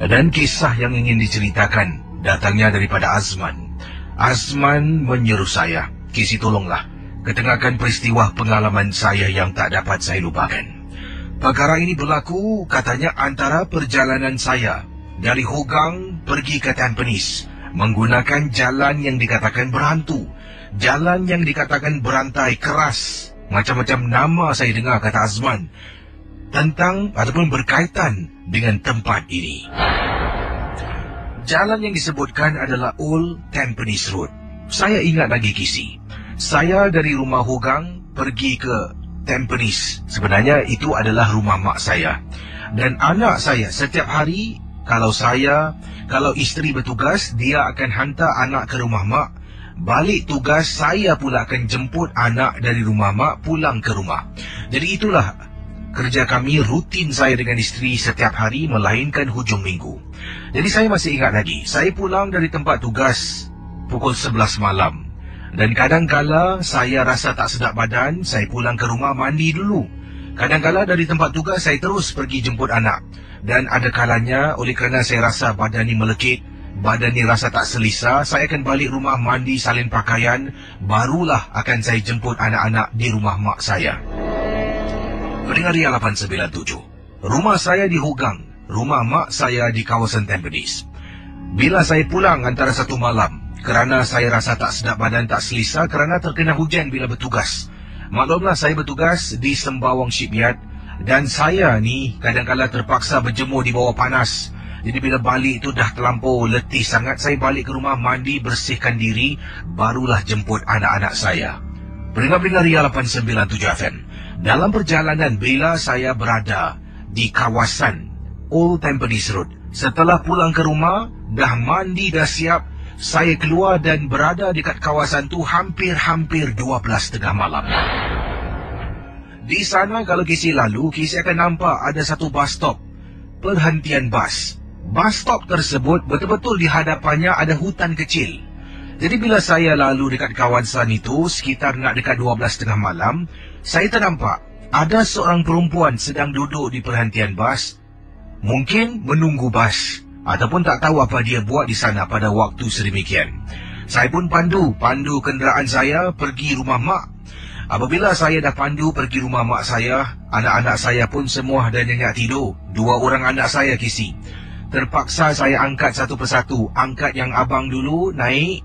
Dan kisah yang ingin diceritakan datangnya daripada Azman. Azman menyeru saya, Kisi tolonglah, ketengahkan peristiwa pengalaman saya yang tak dapat saya lupakan. Perkara ini berlaku katanya antara perjalanan saya dari Hogang pergi ke Tampines menggunakan jalan yang dikatakan berhantu, jalan yang dikatakan berantai keras. Macam-macam nama saya dengar kata Azman tentang ataupun berkaitan dengan tempat ini. Jalan yang disebutkan adalah Old Tampines Road. Saya ingat lagi Kisi, saya dari rumah Hogang pergi ke Tampines. Sebenarnya itu adalah rumah mak saya. Dan anak saya setiap hari, kalau isteri bertugas, dia akan hantar anak ke rumah mak. Balik tugas, saya pula akan jemput anak dari rumah mak pulang ke rumah. Jadi itulah kerja kami, rutin saya dengan isteri setiap hari melainkan hujung minggu. Jadi saya masih ingat lagi, saya pulang dari tempat tugas pukul 11 malam. Dan kadang-kala saya rasa tak sedap badan, saya pulang ke rumah mandi dulu. Kadang-kala dari tempat tugas saya terus pergi jemput anak. Dan ada kalanya oleh kerana saya rasa badan ni melekit, badan ni rasa tak selesa, saya akan balik rumah mandi salin pakaian, barulah akan saya jemput anak-anak di rumah mak saya. Pendengar Ria 897, rumah saya di Hogang, rumah mak saya di kawasan Tampines. Bila saya pulang antara satu malam, kerana saya rasa tak sedap badan, tak selesa kerana terkena hujan bila bertugas. Maklumlah saya bertugas di Sembawang Shipyard dan saya ni kadang-kadang terpaksa berjemur di bawah panas. Jadi bila balik tu dah terlampau letih sangat, saya balik ke rumah mandi, bersihkan diri, barulah jemput anak-anak saya. Pendengar-pendengar Ria 897 FM, dalam perjalanan bila saya berada di kawasan Old Tampines Road, setelah pulang ke rumah, dah mandi, dah siap, saya keluar dan berada dekat kawasan tu hampir-hampir 12:30 malam. Di sana kalau Kisi lalu, Kisi akan nampak ada satu bus stop, perhentian bas. Bus stop tersebut betul-betul di hadapannya ada hutan kecil. Jadi bila saya lalu dekat kawasan itu, sekitar nak dekat 12:30 malam, saya ternampak ada seorang perempuan sedang duduk di perhentian bas, mungkin menunggu bas, ataupun tak tahu apa dia buat di sana pada waktu sedemikian. Saya pun pandu kenderaan saya pergi rumah mak. Apabila saya dah pandu pergi rumah mak saya, anak-anak saya pun semua dah nyenyak tidur. 2 orang anak saya Kisi. Terpaksa saya angkat satu persatu. Angkat yang abang dulu naik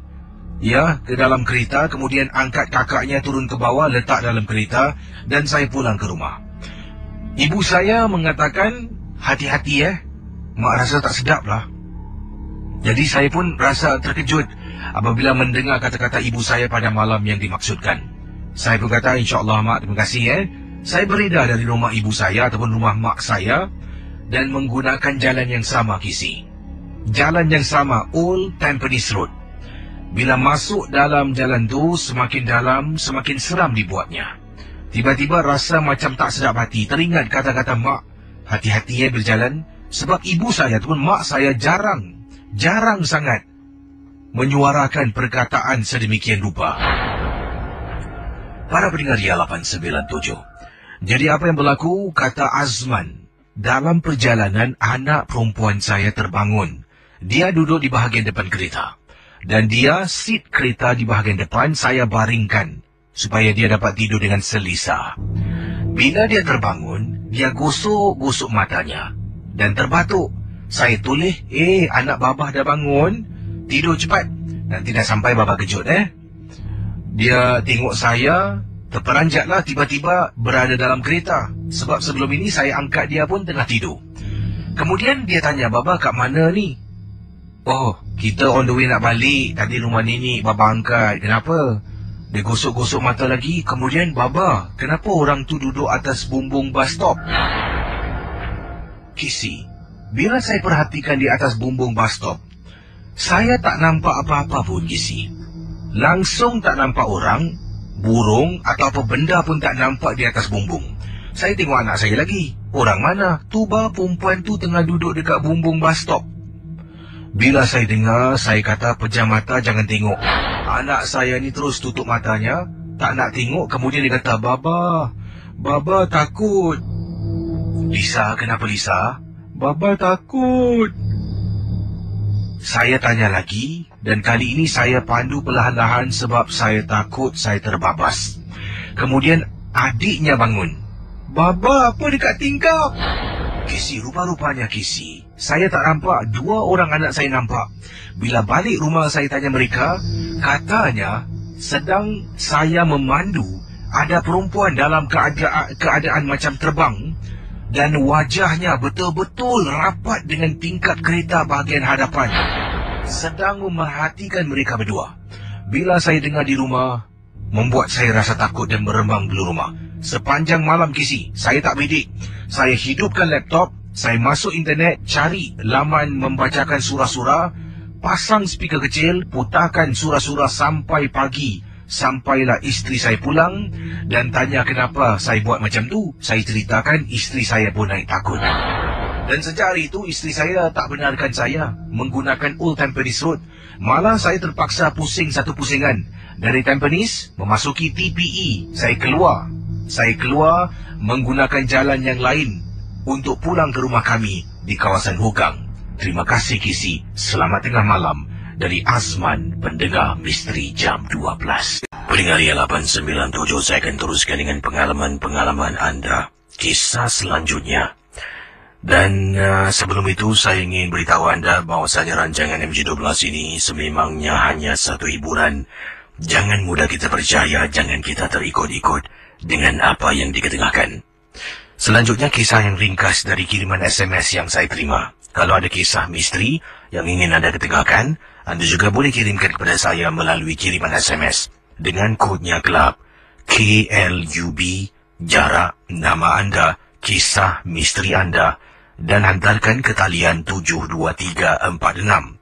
ke dalam kereta, kemudian angkat kakaknya turun ke bawah, letak dalam kereta, dan saya pulang ke rumah. Ibu saya mengatakan, hati-hati mak rasa tak sedap lah. Jadi saya pun rasa terkejut apabila mendengar kata-kata ibu saya pada malam yang dimaksudkan. Saya pun kata, insyaAllah mak, terima kasih Saya beredar dari rumah ibu saya ataupun rumah mak saya dan menggunakan jalan yang sama Kisi. Jalan yang sama, Old Tampines Road. Bila masuk dalam jalan tu, semakin dalam, semakin seram dibuatnya. Tiba-tiba rasa macam tak sedap hati, teringat kata-kata mak, hati-hati berjalan. Sebab ibu saya ataupun mak saya jarang sangat menyuarakan perkataan sedemikian rupa. Para pendengar Ria 897, jadi apa yang berlaku? Kata Azman, dalam perjalanan anak perempuan saya terbangun. Dia duduk di bahagian depan kereta. Dan dia seat kereta di bahagian depan, saya baringkan supaya dia dapat tidur dengan selesa. Bila dia terbangun, dia gosok matanya dan terbatuk. Saya tulis, anak babah dah bangun, tidur cepat, nanti dah sampai babah kejut Dia tengok saya, terperanjatlah tiba-tiba berada dalam kereta. Sebab sebelum ini saya angkat dia pun tengah tidur. Kemudian dia tanya, Baba kat mana ni? Oh, kita on the way nak balik. Tadi rumah nenek Baba angkat. Kenapa? Dia gosok-gosok mata lagi. Kemudian, Baba, kenapa orang tu duduk atas bumbung bus stop? Kisi, bila saya perhatikan di atas bumbung bus stop, saya tak nampak apa-apa pun Kisi. Langsung tak nampak orang, burung atau apa benda pun tak nampak di atas bumbung. Saya tengok anak saya lagi. Orang mana? Tuba perempuan tu tengah duduk dekat bumbung bus stop. Bila saya dengar, saya kata pejam mata, jangan tengok. Anak saya ni terus tutup matanya, tak nak tengok. Kemudian dia kata, Baba takut. Lisa, kenapa Lisa? Baba takut. Saya tanya lagi dan kali ini saya pandu perlahan-lahan sebab saya takut saya terbabas. Kemudian adiknya bangun. "Baba, apa dekat tingkap?" "Kisi, rupa-rupanya Kisi, saya tak nampak, 2 orang anak saya nampak. Bila balik rumah saya tanya mereka, katanya sedang saya memandu, ada perempuan dalam keadaan macam terbang dan wajahnya betul-betul rapat dengan tingkap kereta bahagian hadapan, sedang memerhatikan mereka berdua. Bila saya dengar di rumah, membuat saya rasa takut dan meremang bulu rumah. Sepanjang malam Kisi, saya tak bedik. Saya hidupkan laptop, saya masuk internet, cari laman membacakan surah-surah, pasang speaker kecil, putarkan surah-surah sampai pagi. Sampailah isteri saya pulang dan tanya kenapa saya buat macam tu. Saya ceritakan, isteri saya pun naik takut. Dan sejak hari itu, isteri saya tak benarkan saya menggunakan Old Tampines Road. Malah saya terpaksa pusing satu pusingan. Dari Tampines, memasuki TPE. Saya keluar menggunakan jalan yang lain untuk pulang ke rumah kami di kawasan Hogang. Terima kasih Kisi. Selamat tengah malam. Dari Azman, pendengar Misteri Jam 12. Pendengar Ria 897, saya akan teruskan dengan pengalaman-pengalaman anda. Kisah selanjutnya. Dan sebelum itu, saya ingin beritahu anda bahawasanya rancangan MJ12 ini sememangnya hanya satu hiburan. Jangan mudah kita percaya, jangan kita terikut-ikut dengan apa yang diketengahkan. Selanjutnya, kisah yang ringkas dari kiriman SMS yang saya terima. Kalau ada kisah misteri yang ingin anda ketengahkan, anda juga boleh kirimkan kepada saya melalui kiriman SMS dengan kodnya kelab KLUB, jarak, nama anda, kisah misteri anda, dan hantarkan ke talian 72346.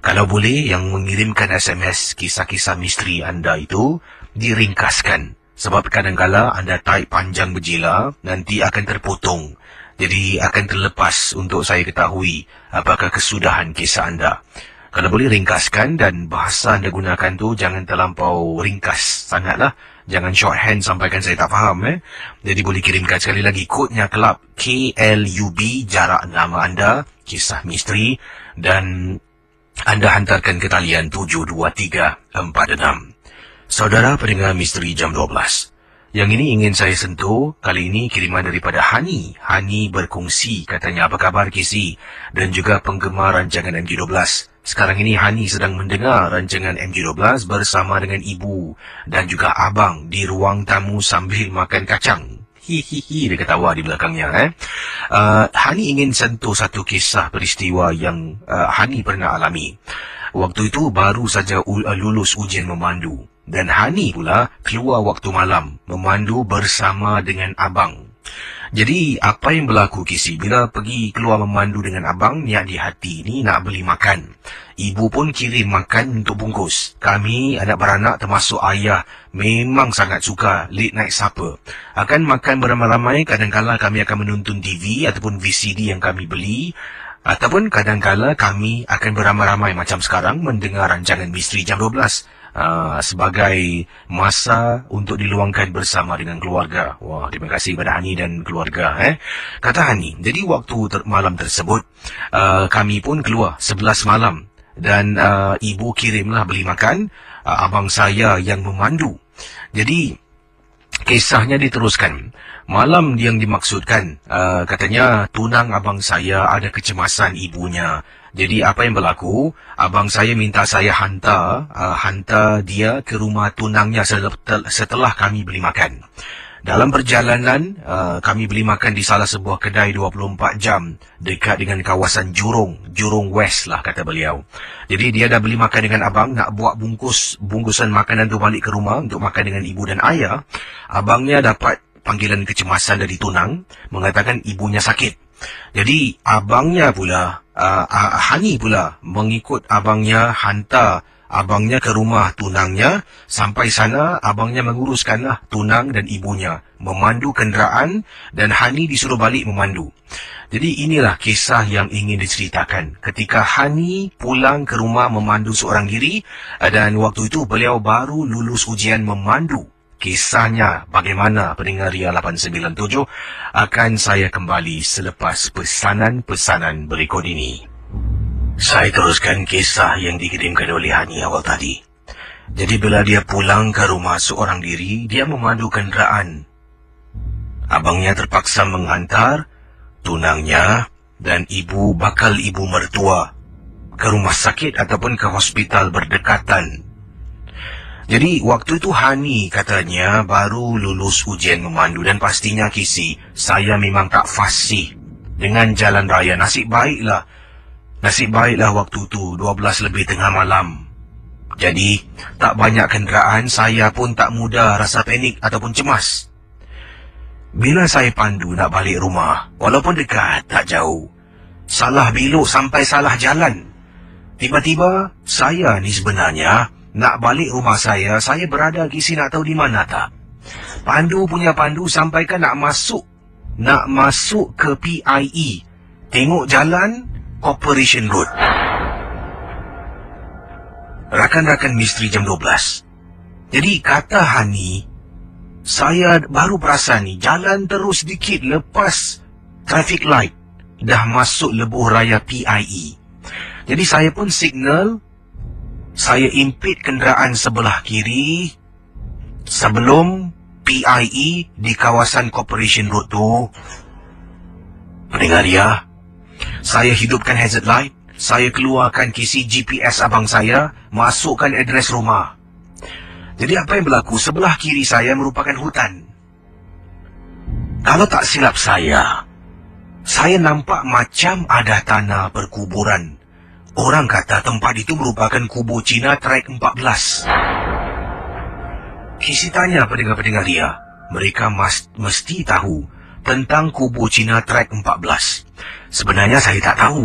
Kalau boleh, yang mengirimkan SMS kisah-kisah misteri anda itu diringkaskan. Sebab kadang-kala anda type panjang berjela, nanti akan terpotong. Jadi akan terlepas untuk saya ketahui apakah kesudahan kisah anda. Kalau boleh ringkaskan, dan bahasa anda gunakan tu jangan terlampau ringkas sangatlah. Jangan shorthand sampaikan saya tak faham. Jadi boleh kirimkan sekali lagi kodnya kelab KLUB, jarak nama anda, kisah misteri, dan anda hantarkan ke talian 72346. Saudara pendengar Misteri Jam 12, yang ini ingin saya sentuh. Kali ini kiriman daripada Hani. Hani berkongsi, katanya, apa kabar Kisi dan juga penggemar rancangan MJ12. Sekarang ini Hani sedang mendengar rancangan MJ12 bersama dengan ibu dan juga abang di ruang tamu sambil makan kacang. Hihihi, dia ketawa di belakangnya. Hani ingin sentuh satu kisah peristiwa yang Hani pernah alami. Waktu itu baru saja lulus ujian memandu. Dan Hani pula keluar waktu malam memandu bersama dengan abang. Jadi apa yang berlaku Kisi? Bila pergi keluar memandu dengan abang, niat di hati ni nak beli makan. Ibu pun kirim makan untuk bungkus. Kami anak beranak termasuk ayah memang sangat suka late night supper. Akan makan beramai-ramai, kadang-kala kami akan menonton TV ataupun VCD yang kami beli. Ataupun kadang-kala kami akan beramai-ramai macam sekarang mendengar rancangan Misteri Jam 12. Sebagai masa untuk diluangkan bersama dengan keluarga. Wah, terima kasih kepada Hani dan keluarga. Kata Hani, jadi waktu malam tersebut, kami pun keluar 11 malam. Dan ibu kirimlah beli makan, abang saya yang memandu. Jadi, kisahnya diteruskan. Malam yang dimaksudkan, katanya tunang abang saya ada kecemasan ibunya. Jadi apa yang berlaku, abang saya minta saya hantar dia ke rumah tunangnya setelah kami beli makan. Dalam perjalanan, kami beli makan di salah sebuah kedai 24 jam dekat dengan kawasan Jurong West lah kata beliau. Jadi dia dah beli makan dengan abang, nak buat bungkusan makanan tu balik ke rumah untuk makan dengan ibu dan ayah. Abangnya dapat panggilan kecemasan dari tunang, mengatakan ibunya sakit. Jadi abangnya pula, Hani pula mengikut abangnya, hantar abangnya ke rumah tunangnya. Sampai sana abangnya menguruskanlah tunang dan ibunya memandu kenderaan, dan Hani disuruh balik memandu. Jadi inilah kisah yang ingin diceritakan. Ketika Hani pulang ke rumah memandu seorang diri, dan waktu itu beliau baru lulus ujian memandu. Kisahnya bagaimana pendengar Ria 897 akan saya kembali selepas pesanan-pesanan berikut ini. Saya teruskan kisah yang dikirimkan oleh Hani awal tadi. Jadi bila dia pulang ke rumah seorang diri, dia memandu kenderaan. Abangnya terpaksa menghantar tunangnya dan bakal ibu mertua ke rumah sakit ataupun ke hospital berdekatan. Jadi waktu itu Hani katanya baru lulus ujian memandu dan pastinya Kisi, saya memang tak fasih dengan jalan raya. Nasib baiklah waktu itu 12 lebih tengah malam. Jadi tak banyak kenderaan, saya pun tak mudah rasa panik ataupun cemas. Bila saya pandu nak balik rumah, walaupun dekat tak jauh, salah belok sampai salah jalan. Tiba-tiba saya ni sebenarnya nak balik rumah saya berada Kisi nak tahu di mana tak? Pandu sampaikan nak masuk ke PIE. Tengok jalan Corporation Road. Rakan-rakan misteri jam 12. Jadi kata Hani, saya baru perasan ni jalan terus sedikit lepas traffic light dah masuk lebuh raya PIE. Jadi saya pun signal, saya impit kenderaan sebelah kiri sebelum PIE di kawasan Corporation Road tu. Pendengar ya, saya hidupkan hazard light, saya keluarkan kisi GPS abang saya, masukkan adres rumah. Jadi apa yang berlaku, sebelah kiri saya merupakan hutan. Kalau tak silap saya nampak macam ada tanah perkuburan. Orang kata tempat itu merupakan kubur Cina Trek 14. Kisi tanya pendengar-pendengar dia, mereka mesti tahu tentang kubur Cina Trek 14. Sebenarnya saya tak tahu.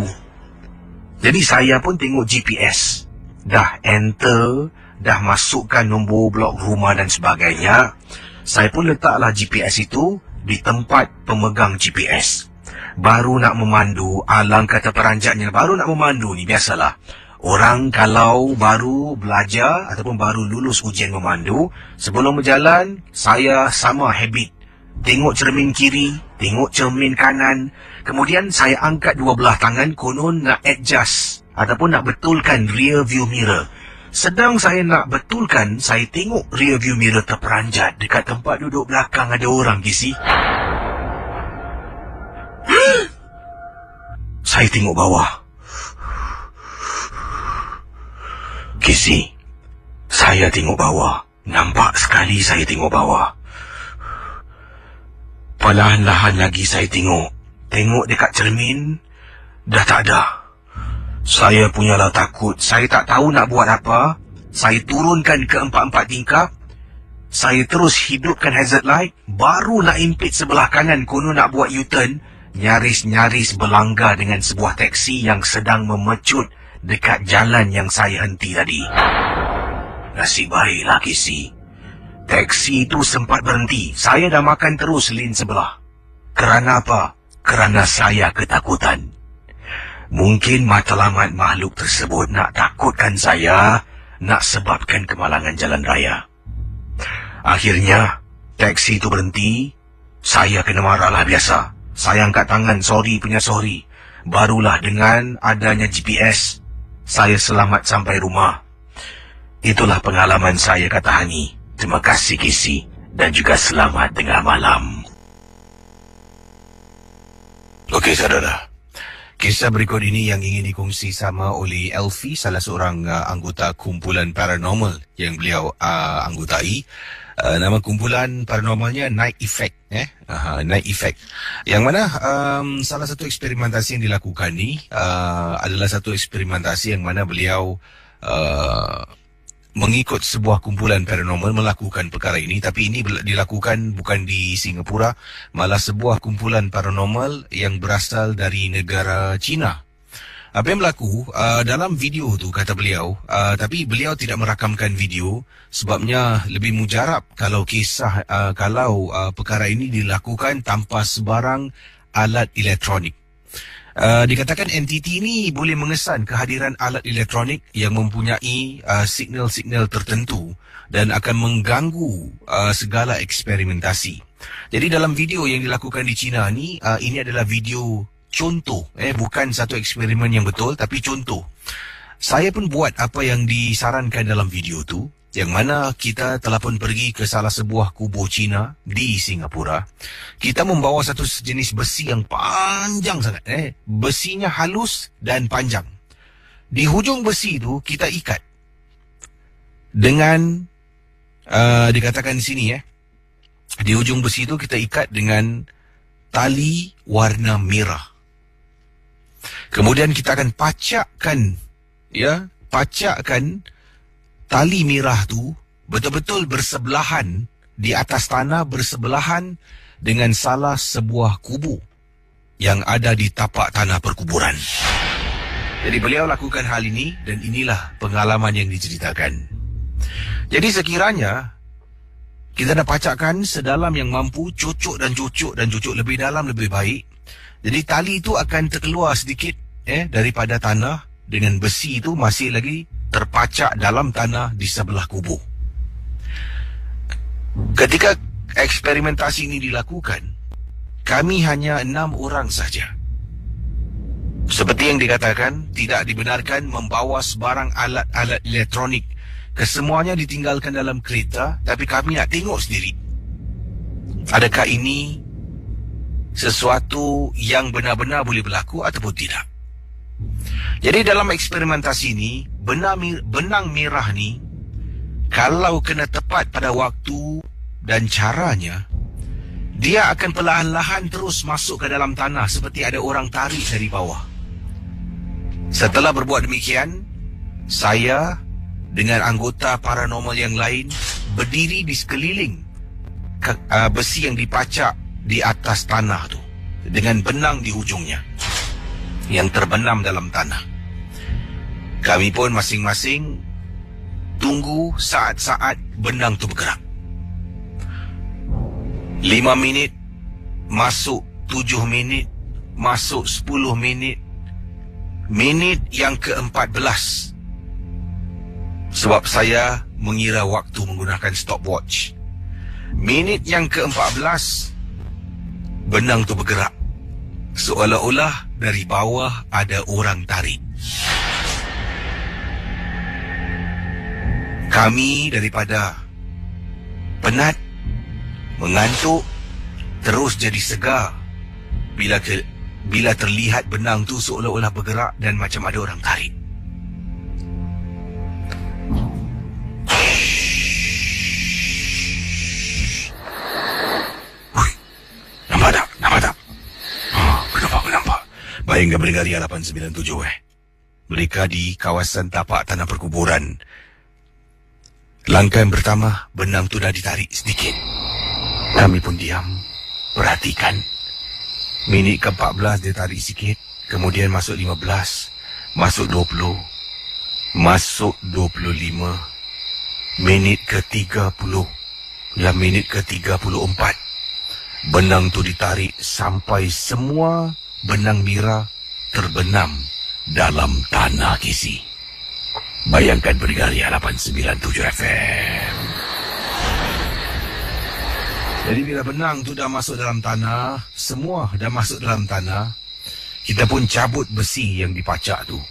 Jadi saya pun tengok GPS. Dah enter, dah masukkan nombor blok rumah dan sebagainya. Saya pun letaklah GPS itu di tempat pemegang GPS. Baru nak memandu, alangkah terperanjatnya. Baru nak memandu ni, biasalah. Orang kalau baru belajar ataupun baru lulus ujian memandu, sebelum berjalan, saya sama habit. Tengok cermin kiri, tengok cermin kanan. Kemudian saya angkat dua belah tangan, konon nak adjust ataupun nak betulkan rear view mirror. Sedang saya nak betulkan, saya tengok rear view mirror terperanjat. Dekat tempat duduk belakang ada orang, Kisi. Saya tengok bawah. Kisi, saya tengok bawah. Nampak sekali saya tengok bawah. Perlahan-lahan lagi saya tengok. Tengok dekat cermin, dah tak ada. Saya punyalah takut. Saya tak tahu nak buat apa. Saya turunkan ke 4 tingkap. Saya terus hidupkan hazard light. Baru nak impit sebelah kanan, konon nak buat U-turn. Nyaris-nyaris berlanggar dengan sebuah teksi yang sedang memecut dekat jalan yang saya henti tadi. Nasib baiklah, Kisi. Teksi itu sempat berhenti. Saya dah makan terus lane sebelah. Kerana apa? Kerana saya ketakutan. Mungkin matlamat makhluk tersebut nak takutkan saya, nak sebabkan kemalangan jalan raya. Akhirnya, teksi itu berhenti. Saya kena marahlah biasa. Saya angkat tangan, sorry punya sorry. Barulah dengan adanya GPS, saya selamat sampai rumah. Itulah pengalaman saya, kata Hani. Terima kasih, Kisi. Dan juga selamat tengah malam. Okey, saudara. Kisah berikut ini yang ingin dikongsi sama oleh Elfie, salah seorang anggota kumpulan paranormal yang beliau anggotai. Nama kumpulan paranormalnya Night Effect. Night Effect. Yang mana salah satu eksperimentasi yang dilakukan ni adalah satu eksperimentasi yang mana beliau mengikut sebuah kumpulan paranormal melakukan perkara ini, tapi ini dilakukan bukan di Singapura, malah sebuah kumpulan paranormal yang berasal dari negara China. Apa yang berlaku dalam video tu, kata beliau, tapi beliau tidak merakamkan video sebabnya lebih mujarab kalau perkara ini dilakukan tanpa sebarang alat elektronik. Dikatakan entiti ini boleh mengesan kehadiran alat elektronik yang mempunyai signal-signal tertentu dan akan mengganggu segala eksperimentasi. Jadi dalam video yang dilakukan di China ni, ini adalah video contoh, bukan satu eksperimen yang betul, tapi contoh. Saya pun buat apa yang disarankan dalam video tu, yang mana kita telah pun pergi ke salah sebuah kubur Cina di Singapura. Kita membawa satu jenis besi yang panjang sangat. Besinya halus dan panjang. Di hujung besi itu kita ikat dengan, dikatakan di sini di hujung besi itu kita ikat dengan tali warna merah. Kemudian kita akan pacakkan tali merah tu betul-betul bersebelahan di atas tanah, bersebelahan dengan salah sebuah kubur yang ada di tapak tanah perkuburan. Jadi beliau lakukan hal ini dan inilah pengalaman yang diceritakan. Jadi sekiranya kita nak pacakkan sedalam yang mampu, cucuk dan cucuk lebih dalam lebih baik. Jadi tali itu akan terkeluar sedikit daripada tanah, dengan besi itu masih lagi terpacak dalam tanah di sebelah kubur. Ketika eksperimentasi ini dilakukan, kami hanya 6 orang saja. Seperti yang dikatakan, tidak dibenarkan membawa sebarang alat-alat elektronik. Kesemuanya ditinggalkan dalam kereta, tapi kami nak tengok sendiri. Adakah ini sesuatu yang benar-benar boleh berlaku ataupun tidak? Jadi dalam eksperimentasi ini, benang merah ni, kalau kena tepat pada waktu dan caranya, dia akan perlahan-lahan terus masuk ke dalam tanah seperti ada orang tarik dari bawah. Setelah berbuat demikian, saya dengan anggota paranormal yang lain berdiri di sekeliling besi yang dipacak di atas tanah tu dengan benang di ujungnya yang terbenam dalam tanah. Kami pun masing-masing tunggu saat-saat benang tu bergerak. 5 minit, masuk 7 minit, masuk 10 minit, minit yang ke-14. Sebab saya mengira waktu menggunakan stopwatch. Minit yang ke-14, benang tu bergerak. Seolah-olah dari bawah ada orang tarik. Kami daripada penat, mengantuk, terus jadi segar bila terlihat benang tu seolah-olah bergerak dan macam ada orang tarik. Nampak tak? Kenapa? Bayangkan Brigadier 897 Mereka di kawasan tapak tanah perkuburan. Langkah yang pertama, benang tu dah ditarik sedikit. Kami pun diam, perhatikan. Minit ke-14 dia tarik sikit, kemudian masuk 15, masuk 20, masuk 25, minit ke-30, dan minit ke-34. Benang tu ditarik sampai semua benang merah terbenam dalam tanah kisi. Bayangkan Brigadier 897 FM. Jadi bila benang tu dah masuk dalam tanah, semua dah masuk dalam tanah, kita pun cabut besi yang dipacak tu.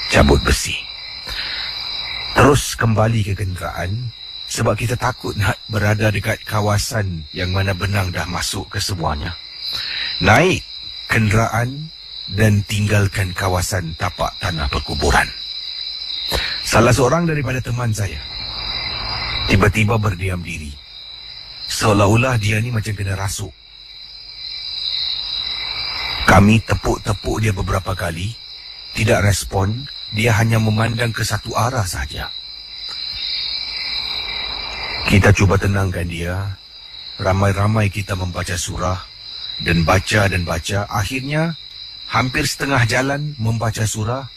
Cabut besi. Terus kembali ke kenderaan, sebab kita takut nak berada dekat kawasan yang mana benang dah masuk ke semuanya. Naik kenderaan dan tinggalkan kawasan tapak tanah perkuburan. Salah seorang daripada teman saya tiba-tiba berdiam diri. Seolah-olah dia ni macam kena rasuk. Kami tepuk-tepuk dia beberapa kali, tidak respon, dia hanya memandang ke satu arah saja. Kita cuba tenangkan dia. Ramai-ramai kita membaca surah dan baca. Akhirnya, hampir setengah jalan membaca surah,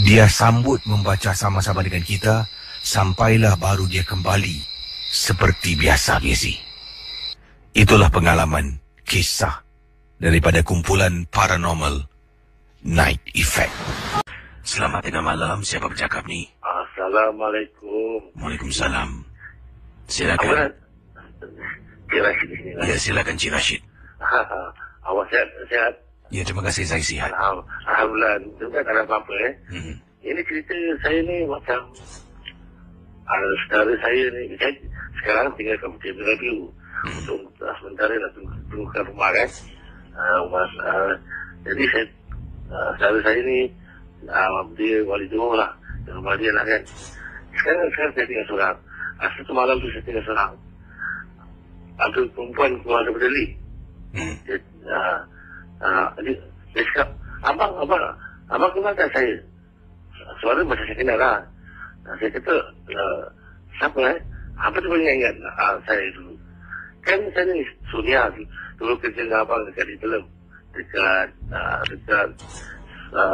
dia sambut membaca sama-sama dengan kita, sampailah baru dia kembali seperti biasa, Gizi. Itulah pengalaman, kisah daripada kumpulan paranormal Night Effect. Selamat tengah malam, siapa bercakap ni? Assalamualaikum. Waalaikumsalam. Silakan. Cik Rashid di sini. Ya, silakan Cik Rashid. Awak sihat? Ya, terima kasih, saya sihat. Alhamdulillah. Itu kan tak ada apa-apa Ini cerita saya ni macam saudara saya ni, saya sekarang tinggal kat Bukit Berabiu. Untuk sementara nak tunggukan rumah kan. Jadi saudara saya ni, dia wali Johor lah. Rumah dia lah kan. Sekarang saya tinggal seorang. Satu malam tu saya tinggal seorang. Ada perempuan keluar daripada lift. Dia cakap, abang kenal tak saya? Suara macam saya kenal lah. Saya kata, siapa apa tu ingat saya dulu? Kan saya ni Suria dulu kerja dengan abang dekat di dalam.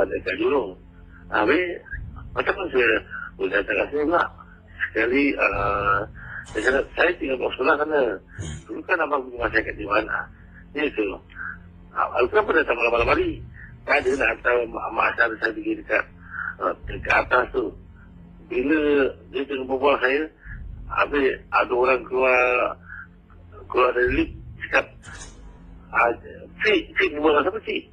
Dekat Jurong. Habis, macam mana saya boleh datang kat sini pula? Sekali, saya kata, saya tinggal bawa sekolah sana. Dulu kan abang rumah saya kat di mana? Dia tu. Kenapa datang malam-malam hari? Tak ada nak hantar mak asyar saya pergi dekat atas tu. Bila dia tengah berbual saya, habis ada orang keluar dari lift, cakap, Cik, berbual siapa Cik?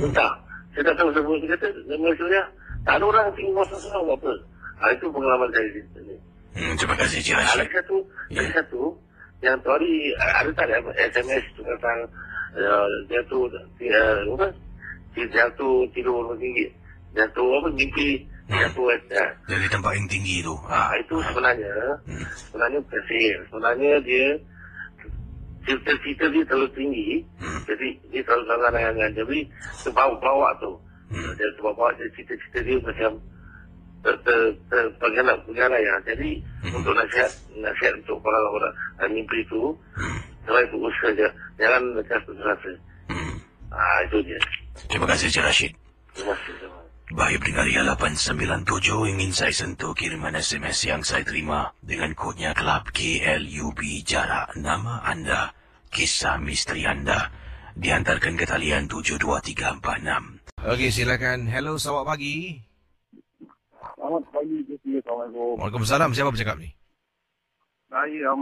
Entah. Saya tak tahu siapa dia kata, nama Suria. Tak ada orang tinggal masa-masa buat apa. Itu pengalaman saya di sini. Terima kasih, Cik Rashid. Lagi satu, yang tu hari, ada tak ada SMS tu tentang jatuh tidur tinggi. Jatuh apa, mimpi jatuh. Dari tempat yang tinggi tu. Itu sebenarnya bukan sihir. Sebenarnya dia, cerita dia terlalu tinggi. Jadi dia terlalu sangat-sangat. Jadi terbawa tu. Dia terbawa cerita-cerita dia macam terpengaruh ya. Jadi untuk nasihat untuk orang-orang mimpi itu, kalau itu usaha je, jangan lekas berasa. Itu dia. Terima kasih, Cik Rashid. Terima kasih. Baik pendengar 897 ingin saya sentuh kiriman SMS yang saya terima dengan kodnya Kelab KLUB jarak nama anda, kisah misteri anda dihantarkan ke talian 72346. Okey, silakan. Hello, selamat pagi. Selamat pagi, Assalamualaikum. Waalaikumsalam. Siapa bercakap ni? Saya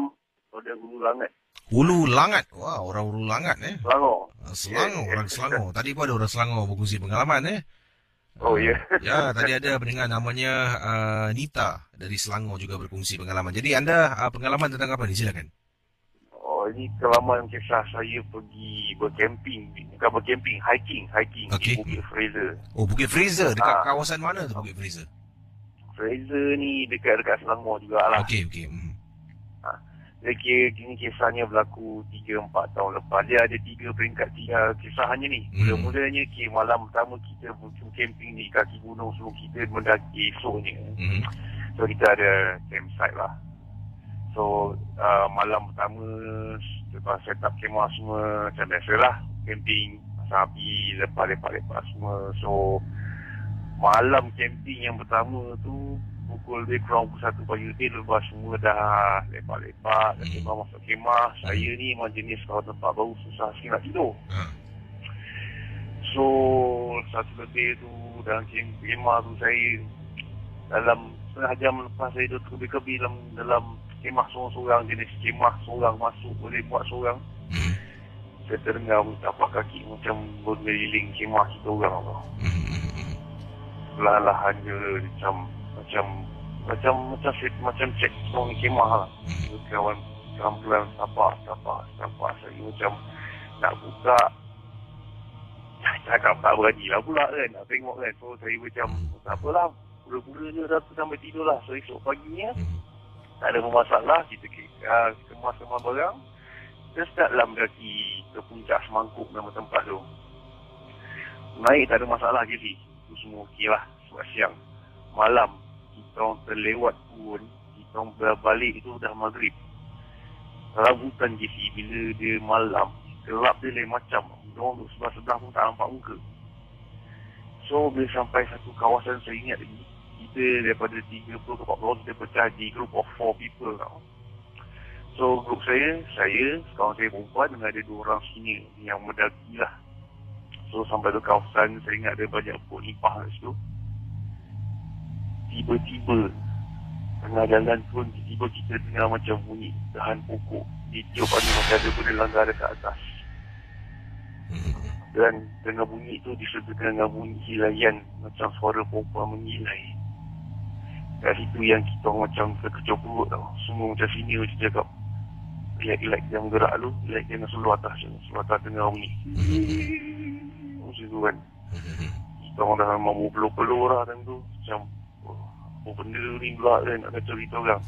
dari Hulu Langat. Hulu Langat. Wah, orang Hulu Langat Selangor. Selangor, orang Selangor. Tadi pun ada orang Selangor berkongsi pengalaman Oh ya. Ya, tadi ada pendengar namanya Nita dari Selangor juga berkongsi pengalaman. Jadi anda pengalaman tentang apa ni? Silakan. Oh, ini pengalaman kisah saya pergi bercamping. Bukan bercamping, hiking Okay. di Bukit Fraser. Oh, Bukit Fraser. Dekat kawasan mana tu Bukit Fraser? Fraser ni dekat Selangor jugalah. Okey. Dia kini kisahnya berlaku 3-4 tahun lepas. Dia ada 3 peringkat kisahnya ni. Mula-mulanya malam pertama kita camping di kaki gunung, semua kita mendaki esoknya. So kita ada campsite lah. So malam pertama lepas set up kemah semua macam biasalah, camping, pasang api, lepak semua. So malam camping yang pertama tu pukul lebih kurang pukul 1 pagi lebih, lepas semua dah lepak-lepak, kemah masuk kemah. Saya ni memang jenis kalau tempat baru susah sikit nak tidur. So 1 lebih tu dalam kemah tu saya dalam setengah jam lepas saya duduk kebi-kebi dalam kemah seorang-seorang, jenis kemah seorang masuk boleh buat seorang. Saya terdengar tapak kaki macam berkeliling kemah kita orang tu. Perlahan-lahan je macam cek semua kemah lah. Kawan pelan-pelan tapak saya macam nak buka, cakap tak berani lah pula kan, nak tengok kan. So saya macam tak apalah, pura-pura je dah sampai tidur lah. So esok paginya tak ada masalah, kita kemas barang, kita startlah mendaki ke puncak semangkuk nama tempat tu. Naik tak ada masalah je sih, tu semua okey lah. Sebab siang malam kita orang terlewat pun, kita orang berbalik itu dah maghrib. Rambutan je sih, bila dia malam gelap dia lain macam, orang duduk sebelah-sebelah pun tak nampak muka. So bila sampai satu kawasan, saya ingat lagi, kita daripada 30 ke 40 orang kita pecah di group of 4 people tau. So group saya, kawan saya perempuan dengan ada 2 orang senior yang mendaki lah. So sampai ke kawasan, saya ingat ada banyak pokok nipah kat situ. Tiba-tiba tengah jalan pun, tiba-tiba kita dengar macam bunyi dahan pokok ditiup, macam ada benda langgar dekat atas. Dan dengan bunyi tu disertakan dengan bunyi hilayan macam suara perempuan mengilai. Kat situ yang kita macam terkecoh perut tau. Semua macam sini macam cakap lihat yang bergerak tu, lihat jangan seluar atas tengah bunyi. Macam tu kan. Kita orang dah memang berpeluh-peluh lah time tu. Macam apa benda ni pula kan nak kacau kita orang.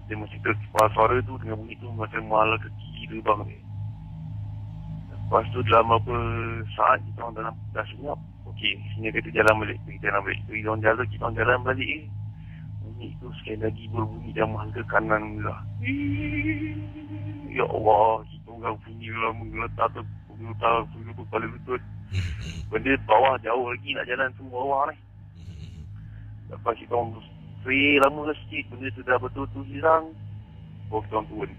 Dia mesti kepala suara tu dengan bunyi tu macam malah kaki terbang ni. Lepas tu dalam beberapa saat kita orang dah senyap. Okey, sini kata jalan balik. Kita orang jalan balik ni. Bunyi tu sekali lagi berbunyi jamah ke kanan pula. Ya Allah, kita orang bunyi lah menggeletar tu. Menggeletar kepala lutut. Benda bawah jauh lagi nak jalan tu bawah ni. Lepas kita orang free lama sikit, benda tu dah betul-betul hilang. Baru kita orang turun.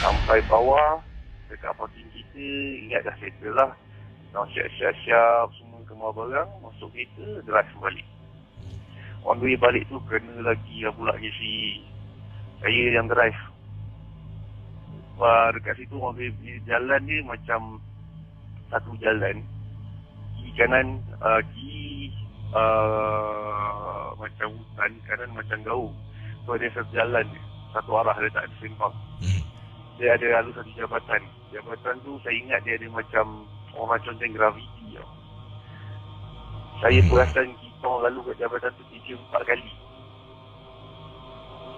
Sampai bawah, dekat parking kita, ingat dah settle lah. Kita siap-siap, semua kemas barang, masuk kereta, drive balik. On the way balik tu, kena lagi lah pula si saya yang drive. Dekat situ, on the way jalan dia macam satu jalan. Kiri kanan, macam hutan, kanan macam gaung. So dia satu jalan je, satu arah, dia tak ada sempang. Dia ada lalu satu jabatan. Jabatan tu saya ingat dia ada macam orang macam graviti tau. Saya perasan kita lalu kat jabatan tu 3-4 kali.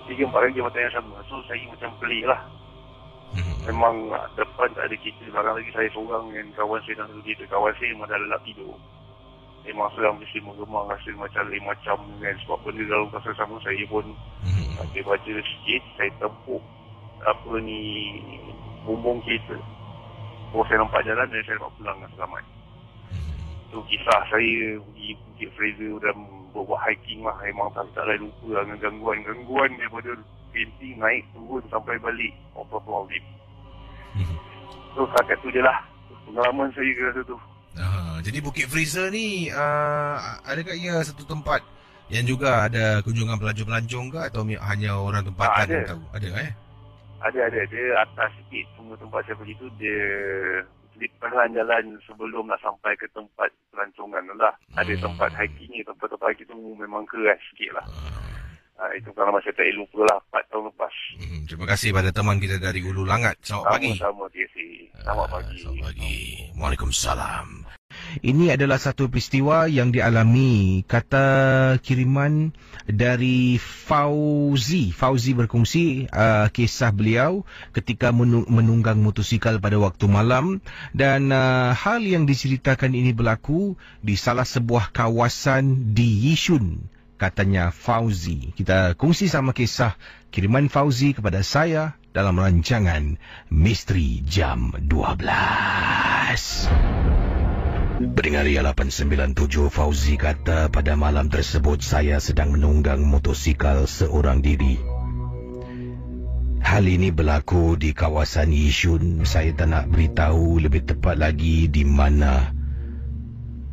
3-4 kali jabatan yang sama. So saya macam pelik lah. Memang depan tak ada kereta. Sekarang lagi saya seorang dengan kawan saya dalam satu kereta. Kawan saya memang dah lelap tidur. Memang seorang mesti mengemang, rasa macam lain macam kan. Sebab benda dalam pasal sama saya pun ada baca sikit. Saya tempuk bumbung kereta. Oh, saya nampak jalan dan saya nampak pulang dengan selamat. Itu kisah saya pergi Bukit Fraser dan buat hiking lah. Memang tak ada lupa lah dengan gangguan daripada painting naik turun sampai balik. Apa-apa. So setakat tu je lah pengalaman saya ke rasa tu. Jadi Bukit Fraser ni adakah ia satu tempat yang juga ada kunjungan pelancong-pelancong ke atau hanya orang tempatan yang tahu? Ada Ada. Dia atas sikit semua tempat saya pergi tu dia di jalan sebelum nak sampai ke tempat pelancongan tu lah. Ada tempat hiking ni, tempat-tempat hiking tu memang keras sikit lah. Itu kalau saya tak lupa lah 4 tahun lepas. Terima kasih pada teman kita dari Ulu Langat. Selamat pagi. Sama-sama, selamat pagi. Selamat pagi. Waalaikumsalam. Ini adalah satu peristiwa yang dialami, kata kiriman dari Fauzi. Fauzi berkongsi kisah beliau ketika menunggang motosikal pada waktu malam. Dan hal yang diceritakan ini berlaku di salah sebuah kawasan di Yishun, katanya Fauzi. Kita kongsi sama kisah kiriman Fauzi kepada saya dalam rancangan Misteri Jam 12. Pendengar Ria 897, Fauzi kata pada malam tersebut saya sedang menunggang motosikal seorang diri. Hal ini berlaku di kawasan Yishun. Saya tak nak beritahu lebih tepat lagi di mana.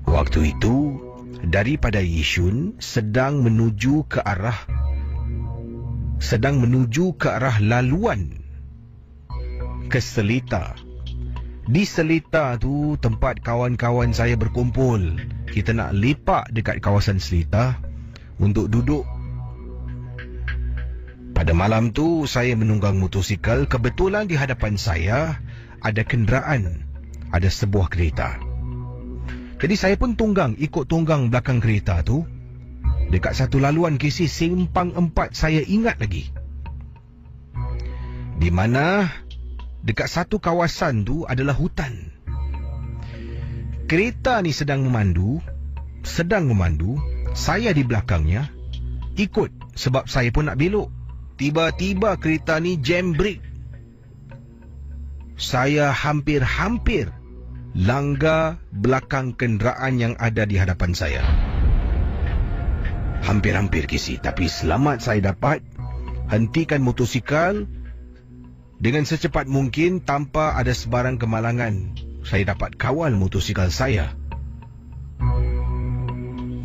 Waktu itu daripada Yishun sedang menuju ke arah laluan ke Seletar. Di Seletar tu tempat kawan-kawan saya berkumpul. Kita nak lepak dekat kawasan Seletar untuk duduk. Pada malam tu saya menunggang motosikal. Kebetulan di hadapan saya ada kenderaan, ada sebuah kereta. Jadi saya pun ikut tunggang belakang kereta tu. Dekat satu laluan KC simpang 4 saya ingat lagi. Di mana dekat satu kawasan tu adalah hutan. Kereta ni sedang memandu. Saya di belakangnya ikut sebab saya pun nak belok. Tiba-tiba kereta ni jam brake. Saya hampir langgar belakang kenderaan yang ada di hadapan saya. Hampir kisi, tapi selamat saya dapat hentikan motosikal dengan secepat mungkin tanpa ada sebarang kemalangan. Saya dapat kawal motosikal saya,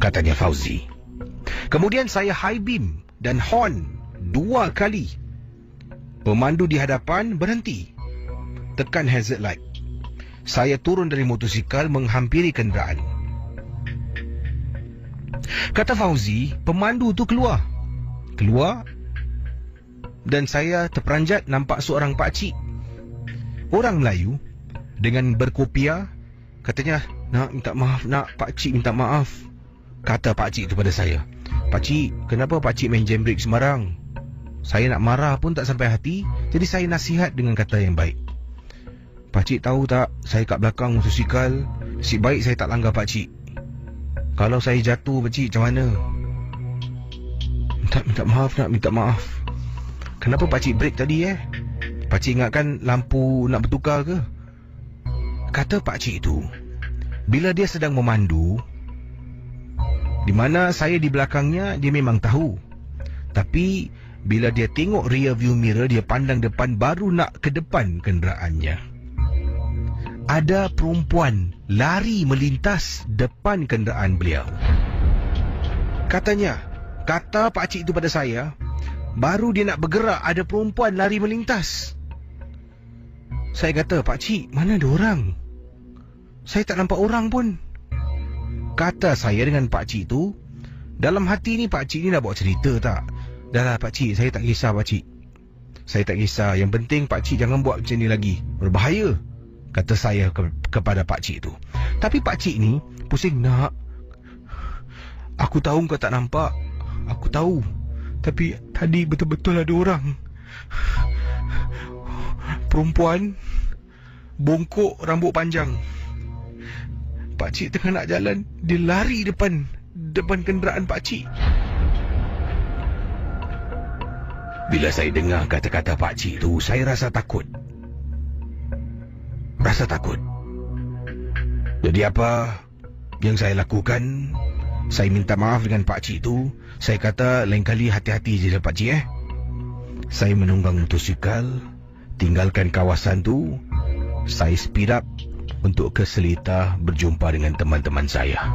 katanya Fauzi. Kemudian saya high beam dan horn 2 kali. Pemandu di hadapan berhenti, tekan hazard light. Saya turun dari motosikal menghampiri kenderaan. Kata Fauzi, pemandu tu keluar dan saya terperanjat nampak seorang pakcik, orang Melayu dengan berkopiah. Katanya, nak minta maaf, nak pakcik minta maaf. Kata pakcik tu pada saya, pakcik, kenapa pakcik main jam brake sembarang? Saya nak marah pun tak sampai hati, jadi saya nasihat dengan kata yang baik. Pakcik tahu tak, saya kat belakang motosikal, nasib baik saya tak langgar pakcik. Kalau saya jatuh pakcik, macam mana? Minta maaf. Kenapa pakcik break tadi Pakcik ingatkan lampu nak bertukar ke? Kata pakcik itu, bila dia sedang memandu, di mana saya di belakangnya, dia memang tahu. Tapi bila dia tengok rear view mirror, dia pandang depan, baru nak ke depan kenderaannya, ada perempuan lari melintas depan kenderaan beliau. Kata pakcik itu pada saya, baru dia nak bergerak, ada perempuan lari melintas. Saya kata, pakcik, mana ada orang? Saya tak nampak orang pun. Kata saya dengan pakcik itu, dalam hati ni pakcik ni nak buat cerita tak? Dah lah pakcik, saya tak kisah pakcik. Saya tak kisah, yang penting pakcik jangan buat macam ni lagi, berbahaya. Kata saya kepada pakcik tu. Tapi pakcik ni pusing, nak, aku tahu kau tak nampak, aku tahu, tapi tadi betul-betul ada orang. Perempuan bongkok, rambut panjang. Pakcik tengah nak jalan, dia lari depan kenderaan pakcik. Bila saya dengar kata-kata pakcik tu, saya rasa takut. Jadi apa yang saya lakukan? Saya minta maaf dengan pakcik tu. Saya kata, lain kali hati-hati je pakcik Saya menunggang motosikal, tinggalkan kawasan tu. Saya speed up untuk ke Seletar berjumpa dengan teman-teman saya.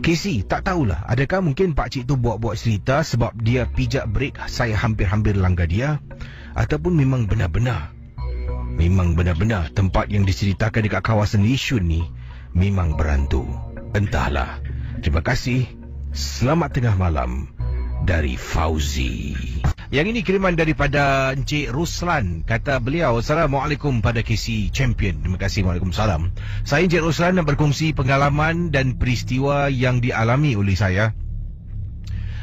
Casey, tak tahulah, adakah mungkin pakcik tu buat-buat cerita sebab dia pijak brek saya hampir-hampir langgar dia, ataupun memang benar-benar tempat yang diceritakan dekat kawasan Yishun ni memang berhantu. Entahlah. Terima kasih. Selamat tengah malam dari Fauzi. Yang ini kiriman daripada Encik Ruslan. Kata beliau, Assalamualaikum pada KC Champion. Terima kasih. Waalaikumsalam. Saya Encik Ruslan nak berkongsi pengalaman dan peristiwa yang dialami oleh saya.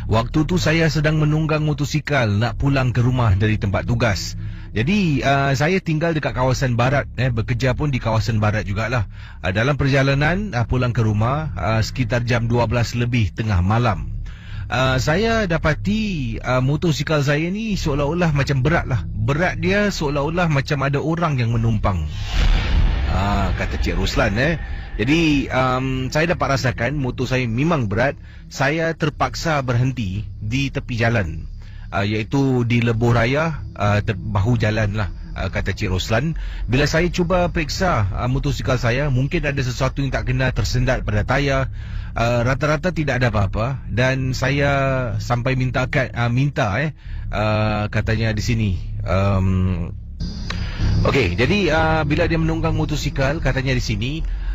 Waktu tu saya sedang menunggang motosikal nak pulang ke rumah dari tempat tugas. Jadi saya tinggal dekat kawasan barat, bekerja pun di kawasan barat jugalah. Dalam perjalanan pulang ke rumah sekitar jam 12 lebih tengah malam, saya dapati motosikal saya ni seolah-olah macam berat lah. Berat dia seolah-olah macam ada orang yang menumpang. Kata Cik Ruslan Jadi saya dapat rasakan motor saya memang berat. Saya terpaksa berhenti di tepi jalan, iaitu di Lebuh Raya, bahu jalan lah, kata Cik Ruslan. Bila saya cuba periksa motosikal saya, mungkin ada sesuatu yang tak kena, tersendat pada tayar. Rata-rata tidak ada apa-apa. Dan saya sampai minta katanya di sini. Okey, jadi bila dia menunggang motosikal, katanya di sini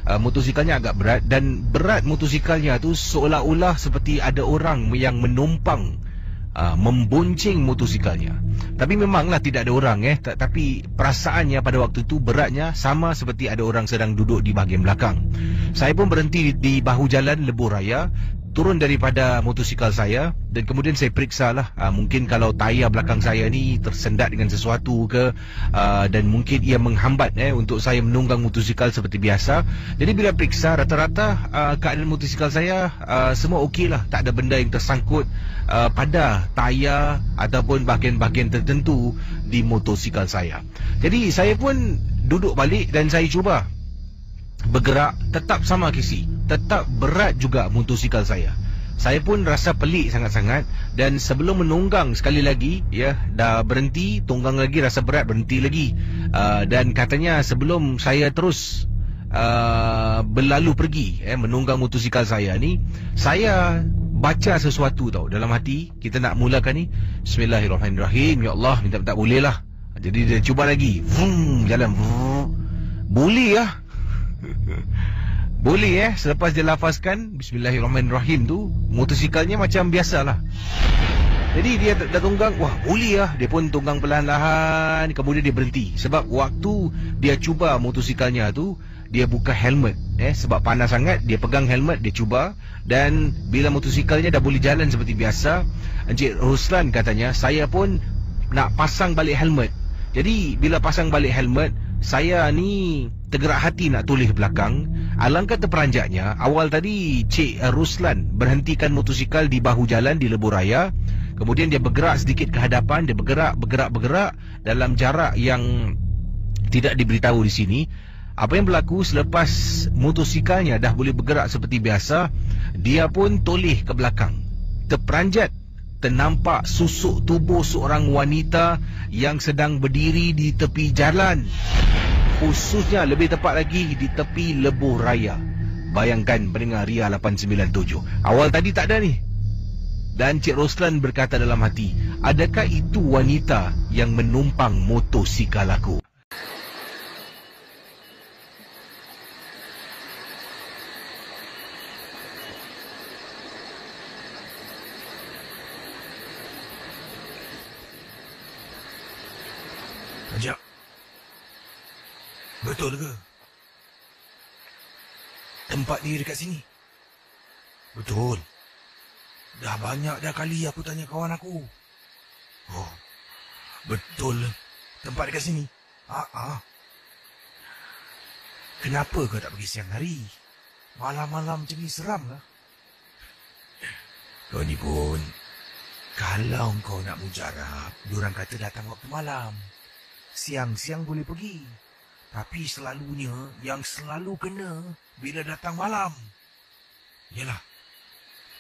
motosikalnya agak berat, dan berat motosikalnya tu seolah-olah seperti ada orang yang menumpang, membonceng motosikalnya. Tapi memanglah tidak ada orang tapi perasaannya pada waktu itu beratnya sama seperti ada orang sedang duduk di bahagian belakang. Saya pun berhenti di bahu jalan Lebuh Raya, turun daripada motosikal saya, dan kemudian saya periksa lah, mungkin kalau tayar belakang saya ni tersendat dengan sesuatu ke, dan mungkin ia menghambat untuk saya menunggang motosikal seperti biasa. Jadi bila periksa, rata-rata keadaan motosikal saya semua okey lah, tak ada benda yang tersangkut pada tayar ataupun bahagian-bahagian tertentu di motosikal saya. Jadi saya pun duduk balik dan saya cuba bergerak. Tetap sama kisi, tetap berat juga motosikal saya. Saya pun rasa pelik sangat-sangat. Dan sebelum menunggang sekali lagi, dah berhenti, tunggang lagi, rasa berat, berhenti lagi. Dan katanya sebelum saya terus berlalu pergi menunggang motosikal saya ni, saya baca sesuatu tau dalam hati. Kita nak mulakan ni, Bismillahirrahmanirrahim, ya Allah, minta tak boleh lah. Jadi dia cuba lagi, jalan, Boleh lah. Boleh selepas dia lafazkan Bismillahirrahmanirrahim tu, motosikalnya macam biasalah. Jadi dia dah tunggang, wah boleh lah. Dia pun tunggang perlahan-lahan, kemudian dia berhenti. Sebab waktu dia cuba motosikalnya tu, dia buka helmet. Sebab panas sangat, dia pegang helmet, dia cuba. Dan bila motosikalnya dah boleh jalan seperti biasa, Encik Ruslan katanya, saya pun nak pasang balik helmet. Jadi bila pasang balik helmet, saya ni tergerak hati nak toleh belakang. Alangkah terperanjatnya, awal tadi Cik Ruslan berhentikan motosikal di bahu jalan di lebuh raya. Kemudian dia bergerak sedikit ke hadapan. Dia bergerak dalam jarak yang tidak diberitahu di sini. Apa yang berlaku selepas motosikalnya dah boleh bergerak seperti biasa, dia pun toleh ke belakang. Terperanjat, ternampak susuk tubuh seorang wanita yang sedang berdiri di tepi jalan. Khususnya lebih tepat lagi di tepi lebuh raya. Bayangkan pendengar Ria 897. Awal tadi tak ada ni. Dan Cik Roslan berkata dalam hati, adakah itu wanita yang menumpang motosikal aku? Ajak. Betul ke? Tempat dia dekat sini? Betul. Dah banyak dah kali aku tanya kawan aku. Oh, betul tempat dekat sini? Kenapa kau tak pergi siang hari? Malam-malam macam ni seram lah. Kau ni pun, kalau kau nak mujarab, diorang kata datang waktu malam. Siang-siang boleh pergi. Tapi selalunya yang selalu kena bila datang malam. Yalah,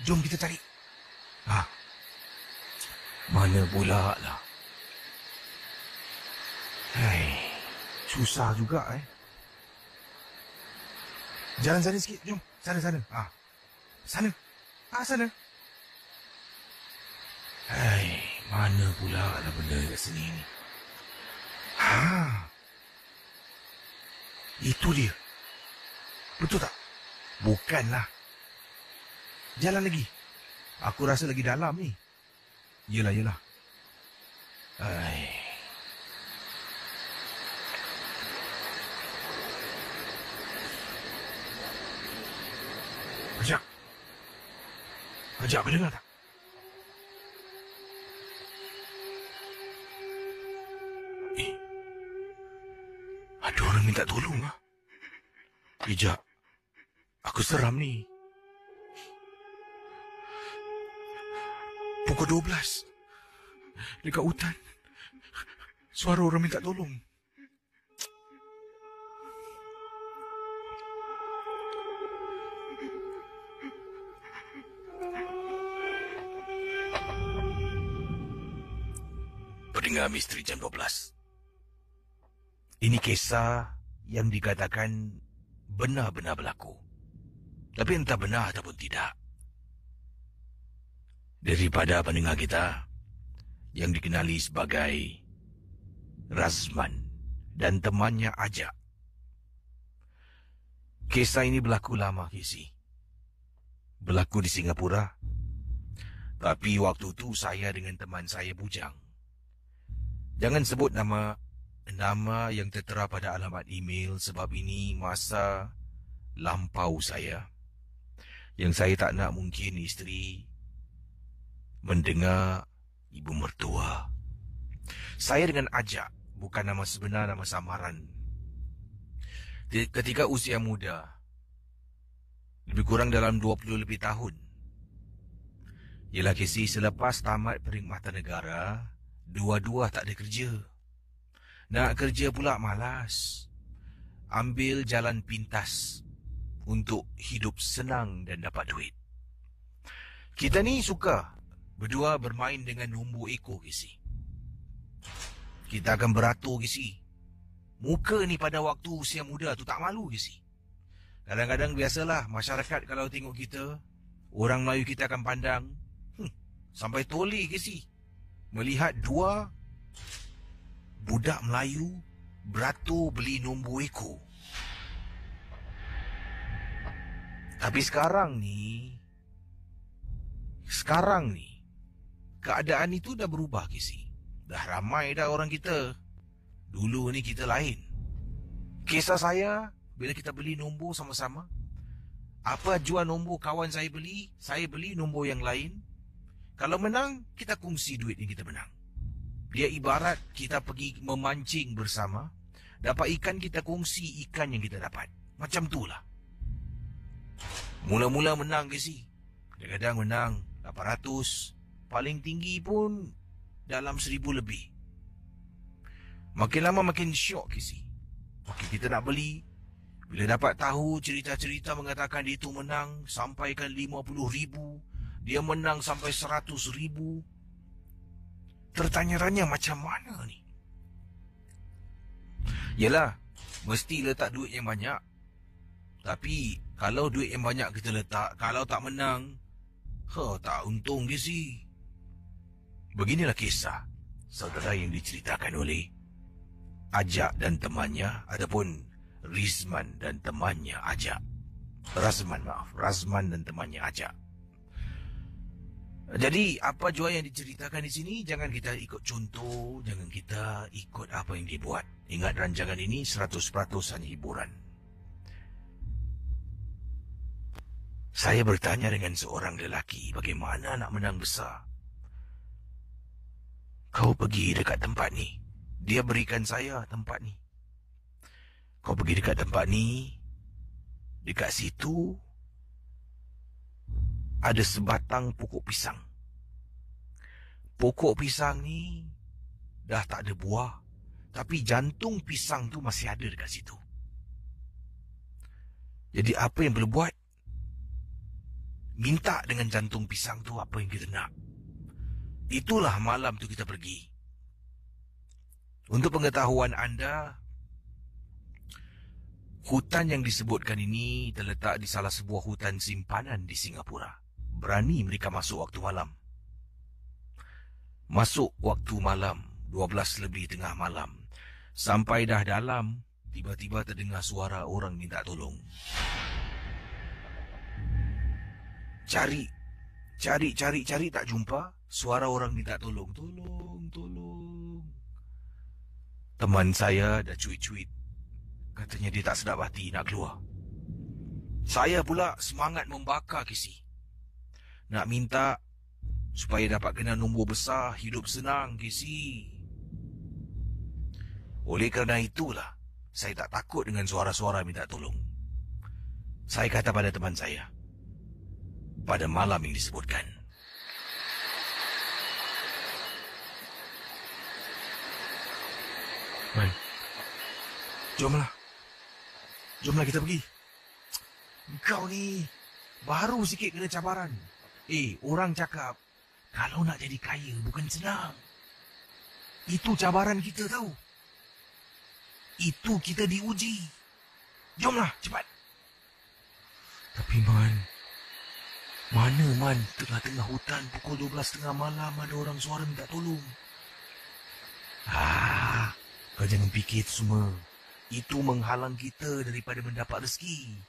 jom kita cari. Mana pula lah. Susah juga Jalan sana sikit, jom. Sana. Sana. Sana. Mana pula lah benda kat sini ni. Itu dia. Betul tak? Bukanlah. Jalan lagi. Aku rasa lagi dalam ni. Yelah. Ajak kau dengar tak? Ada orang minta tolong lah. Ijak, aku seram ni. Pukul 12. Dekat hutan. Suara orang minta tolong. Pendengar Misteri Jam 12. Ini kisah yang dikatakan benar-benar berlaku. Tapi entah benar ataupun tidak. Daripada pendengar kita yang dikenali sebagai Razman dan temannya Ajak. Kisah ini berlaku lama, Kisi. Berlaku di Singapura. Tapi waktu itu saya dengan teman saya bujang. Jangan sebut nama yang tertera pada alamat email sebab ini masa lampau saya. Yang saya tak nak mungkin isteri mendengar ibu mertua. Saya dengan Ajak, bukan nama sebenar, nama samaran. Ketika usia muda, lebih kurang dalam 20 lebih tahun. Ialah Kisi, selepas tamat perkhidmatan negara, dua-dua tak ada kerja. Nak kerja pula malas. Ambil jalan pintas untuk hidup senang dan dapat duit. Kita ni suka berdua bermain dengan numbu ekor, Kisi. Kita akan beratur, Kisi. Muka ni pada waktu usia muda tu tak malu, Kisi. Kadang-kadang biasalah masyarakat kalau tengok kita, orang Melayu kita akan pandang, sampai toli, Kisi, melihat dua budak Melayu beratur beli numbu ekor. Tapi sekarang ni, keadaan itu dah berubah, Kisi. Dah ramai dah orang kita. Dulu ni kita lain. Kisah saya, bila kita beli nombor sama-sama, apa jual nombor kawan saya beli nombor yang lain. Kalau menang, kita kongsi duit yang kita menang. Dia ibarat kita pergi memancing bersama, dapat ikan, kita kongsi ikan yang kita dapat. Macam tu lah. Mula-mula menang, Kisi. Kadang-kadang menang 800, paling tinggi pun dalam 1000 lebih. Makin lama makin syok, Kisi. Makin kita nak beli. Bila dapat tahu cerita-cerita mengatakan dia tu menang sampaikan 50,000, dia menang sampai 100,000. Tertanya-tanya macam mana ni? Yelah, mesti letak duit yang banyak. Tapi kalau duit yang banyak kita letak, kalau tak menang, tak untung, Kisi. Beginilah kisah saudara yang diceritakan oleh Ajak dan temannya, ataupun Rizman dan temannya Ajak. Razman dan temannya Ajak. Jadi apa jua yang diceritakan di sini, jangan kita ikut contoh, jangan kita ikut apa yang dia buat. Ingat, rancangan ini 100% hanya hiburan. Saya bertanya dengan seorang lelaki, bagaimana nak menang besar? Kau pergi dekat tempat ni. Dia berikan saya tempat ni. Kau pergi dekat tempat ni. Dekat situ ada sebatang pokok pisang. Pokok pisang ni dah tak ada buah, tapi jantung pisang tu masih ada dekat situ. Jadi apa yang perlu buat? Minta dengan jantung pisang tu apa yang kita nak. Itulah malam tu kita pergi. Untuk pengetahuan anda, hutan yang disebutkan ini terletak di salah sebuah hutan simpanan di Singapura. Berani mereka masuk waktu malam. Masuk waktu malam, 12 lebih tengah malam. Sampai dah dalam, tiba-tiba terdengar suara orang minta tolong. Cari tak jumpa. Suara orang minta tolong. Tolong. Teman saya dah cuit-cuit. Katanya dia tak sedap hati nak keluar. Saya pula semangat membakar, Kisi. Nak minta supaya dapat kena nombor besar, hidup senang, Kisi. Oleh kerana itulah, saya tak takut dengan suara-suara minta tolong. Saya kata pada teman saya, pada malam yang disebutkan, "Man, jomlah kita pergi. Kau ni baru sikit kena cabaran. Orang cakap kalau nak jadi kaya bukan senang. Itu cabaran kita tahu. Itu kita diuji. Jomlah, cepat." Tapi mana tengah-tengah hutan pukul 12 tengah malam ada orang suara minta tolong. Kau jangan fikir itu semua. Itu menghalang kita daripada mendapat rezeki.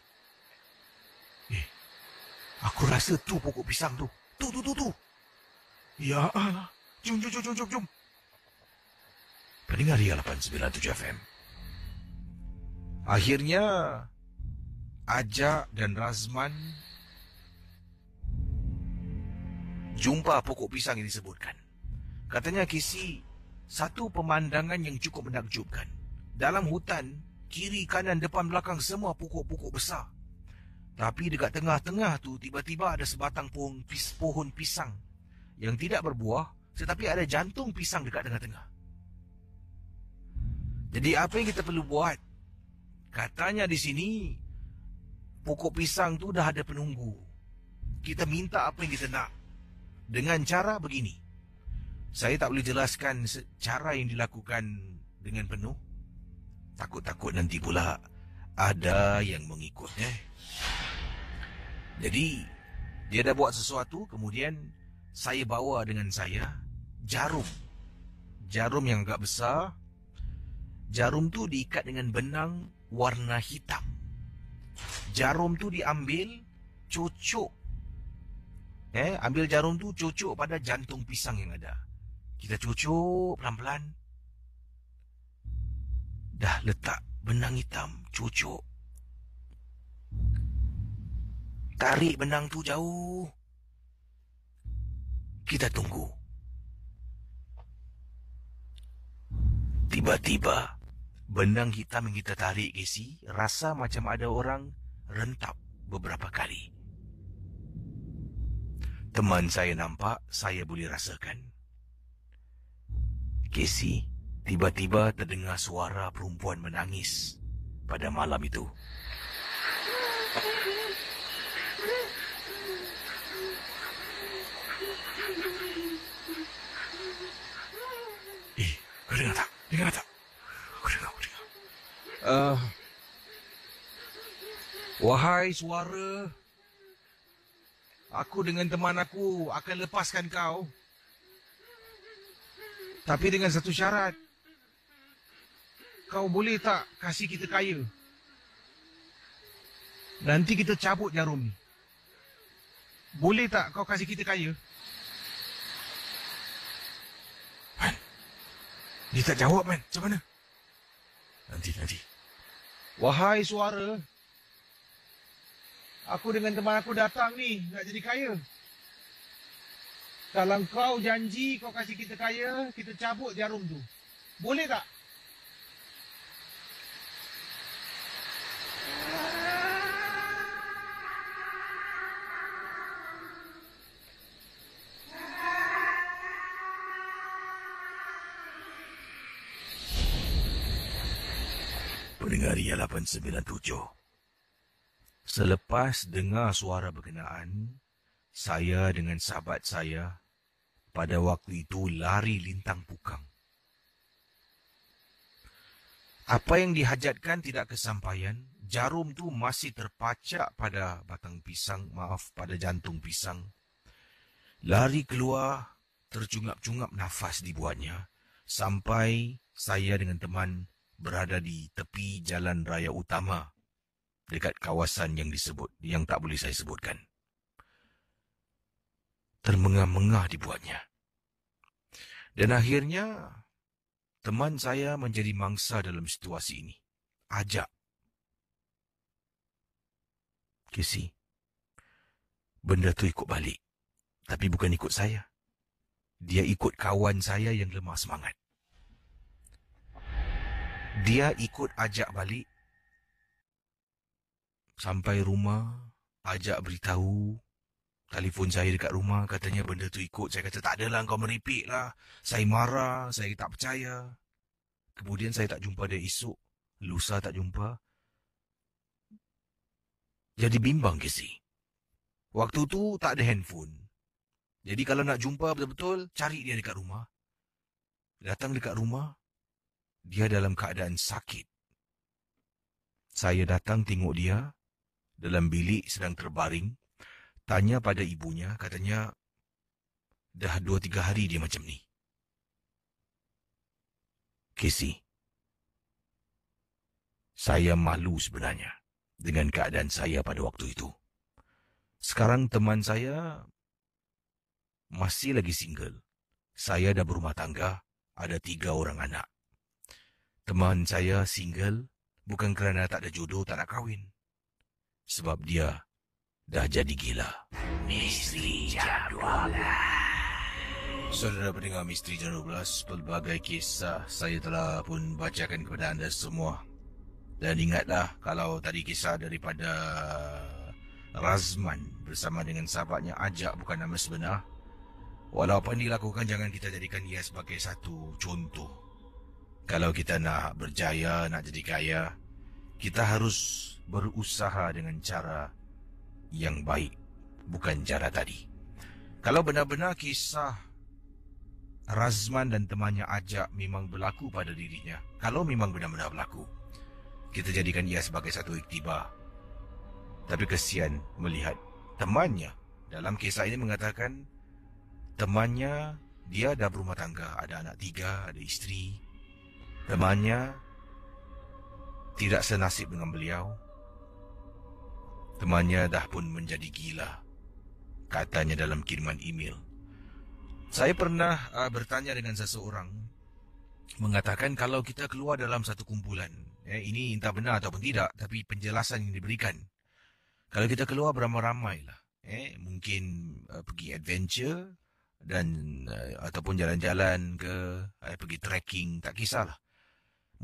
Aku rasa tu pokok pisang tu. Tu. Ya Allah. Jom. Pendengar Ria 897 FM. Akhirnya Ajak dan Razman jumpa pokok pisang yang disebutkan. Katanya, Kisi, satu pemandangan yang cukup menakjubkan. Dalam hutan, kiri, kanan, depan, belakang semua pokok-pokok besar. Tapi dekat tengah-tengah tu tiba-tiba ada sebatang pohon pisang yang tidak berbuah, tetapi ada jantung pisang dekat tengah-tengah. Jadi apa yang kita perlu buat? Katanya di sini pokok pisang tu dah ada penunggu. Kita minta apa yang kita nak dengan cara begini. Saya tak boleh jelaskan cara yang dilakukan dengan penuh. Takut-takut nanti pula ada yang mengikut. Jadi dia dah buat sesuatu, kemudian saya bawa dengan saya jarum yang agak besar. Jarum tu diikat dengan benang warna hitam. Jarum tu diambil, cucuk. Ambil jarum tu, cucuk pada jantung pisang yang ada. Kita cucuk pelan-pelan. Dah letak benang hitam, cucuk. Tarik benang tu jauh. Kita tunggu. Tiba-tiba, benang hitam yang kita tarik, Casey, rasa macam ada orang rentap beberapa kali. Teman saya nampak, saya boleh rasakan. Casey, tiba-tiba terdengar suara perempuan menangis pada malam itu. Kau dengar tak? Dengar tak? Kau dengar. Wahai suara, aku dengan teman aku akan lepaskan kau. Tapi dengan satu syarat. Kau boleh tak kasih kita kaya? Nanti kita cabut jarum ni. Boleh tak kau kasih kita kaya? Man, dia tak jawab, man. Macam mana? Nanti. Wahai suara, aku dengan teman aku datang ni nak jadi kaya. Kalau kau janji kau kasih kita kaya, kita cabut jarum tu. Boleh tak? Pendengar Ria 897. Selepas dengar suara berkenaan, saya dengan sahabat saya pada waktu itu lari lintang pukang. Apa yang dihajatkan tidak kesampaian, jarum tu masih terpacak pada pada jantung pisang. Lari keluar, tercungap-cungap nafas dibuatnya, sampai saya dengan teman berada di tepi jalan raya utama dekat kawasan yang tak boleh saya sebutkan. Termengah-mengah dibuatnya. Dan akhirnya teman saya menjadi mangsa dalam situasi ini. Ajak. Casey, benda tu ikut balik. Tapi bukan ikut saya. Dia ikut kawan saya yang lemah semangat. Dia ikut ajak balik. Sampai rumah, ajak beritahu. Telefon saya dekat rumah, katanya benda tu ikut. Saya kata, tak adalah, kau meripik lah. Saya marah, saya tak percaya. Kemudian saya tak jumpa dia esok. Lusa tak jumpa. Jadi bimbang, Casey. Waktu tu tak ada handphone. Jadi kalau nak jumpa betul-betul, cari dia dekat rumah. Datang dekat rumah, dia dalam keadaan sakit. Saya datang tengok dia dalam bilik sedang terbaring. Tanya pada ibunya, katanya dah 2-3 hari dia macam ni. Casey, saya malu sebenarnya dengan keadaan saya pada waktu itu. Sekarang teman saya masih lagi single. Saya dah berumah tangga, ada 3 orang anak. Teman saya single bukan kerana tak ada jodoh, tak nak kahwin. Sebab dia dah jadi gila. Misteri Jam 12. Saudara pendengar Misteri Jam 12, pelbagai kisah saya telah pun bacakan kepada anda semua. Dan ingatlah, kalau tadi kisah daripada Razman bersama dengan sahabatnya Ajak bukan nama sebenar. Walau apa yang dilakukan, jangan kita jadikan ia sebagai satu contoh. Kalau kita nak berjaya, nak jadi kaya, kita harus berusaha dengan cara yang baik, bukan cara tadi. Kalau benar-benar kisah Razman dan temannya Ajak memang berlaku pada dirinya, kalau memang benar-benar berlaku, kita jadikan ia sebagai satu iktibar. Tapi kesian melihat temannya dalam kisah ini mengatakan temannya, dia dah berumah tangga, ada anak 3, ada isteri. Temannya tidak senasib dengan beliau. Temannya dah pun menjadi gila, katanya dalam kiriman email. Saya pernah bertanya dengan seseorang, mengatakan kalau kita keluar dalam satu kumpulan, ini entah benar ataupun tidak, tapi penjelasan yang diberikan. Kalau kita keluar beramai-ramai lah, mungkin pergi adventure dan ataupun jalan-jalan ke, pergi trekking, tak kisahlah.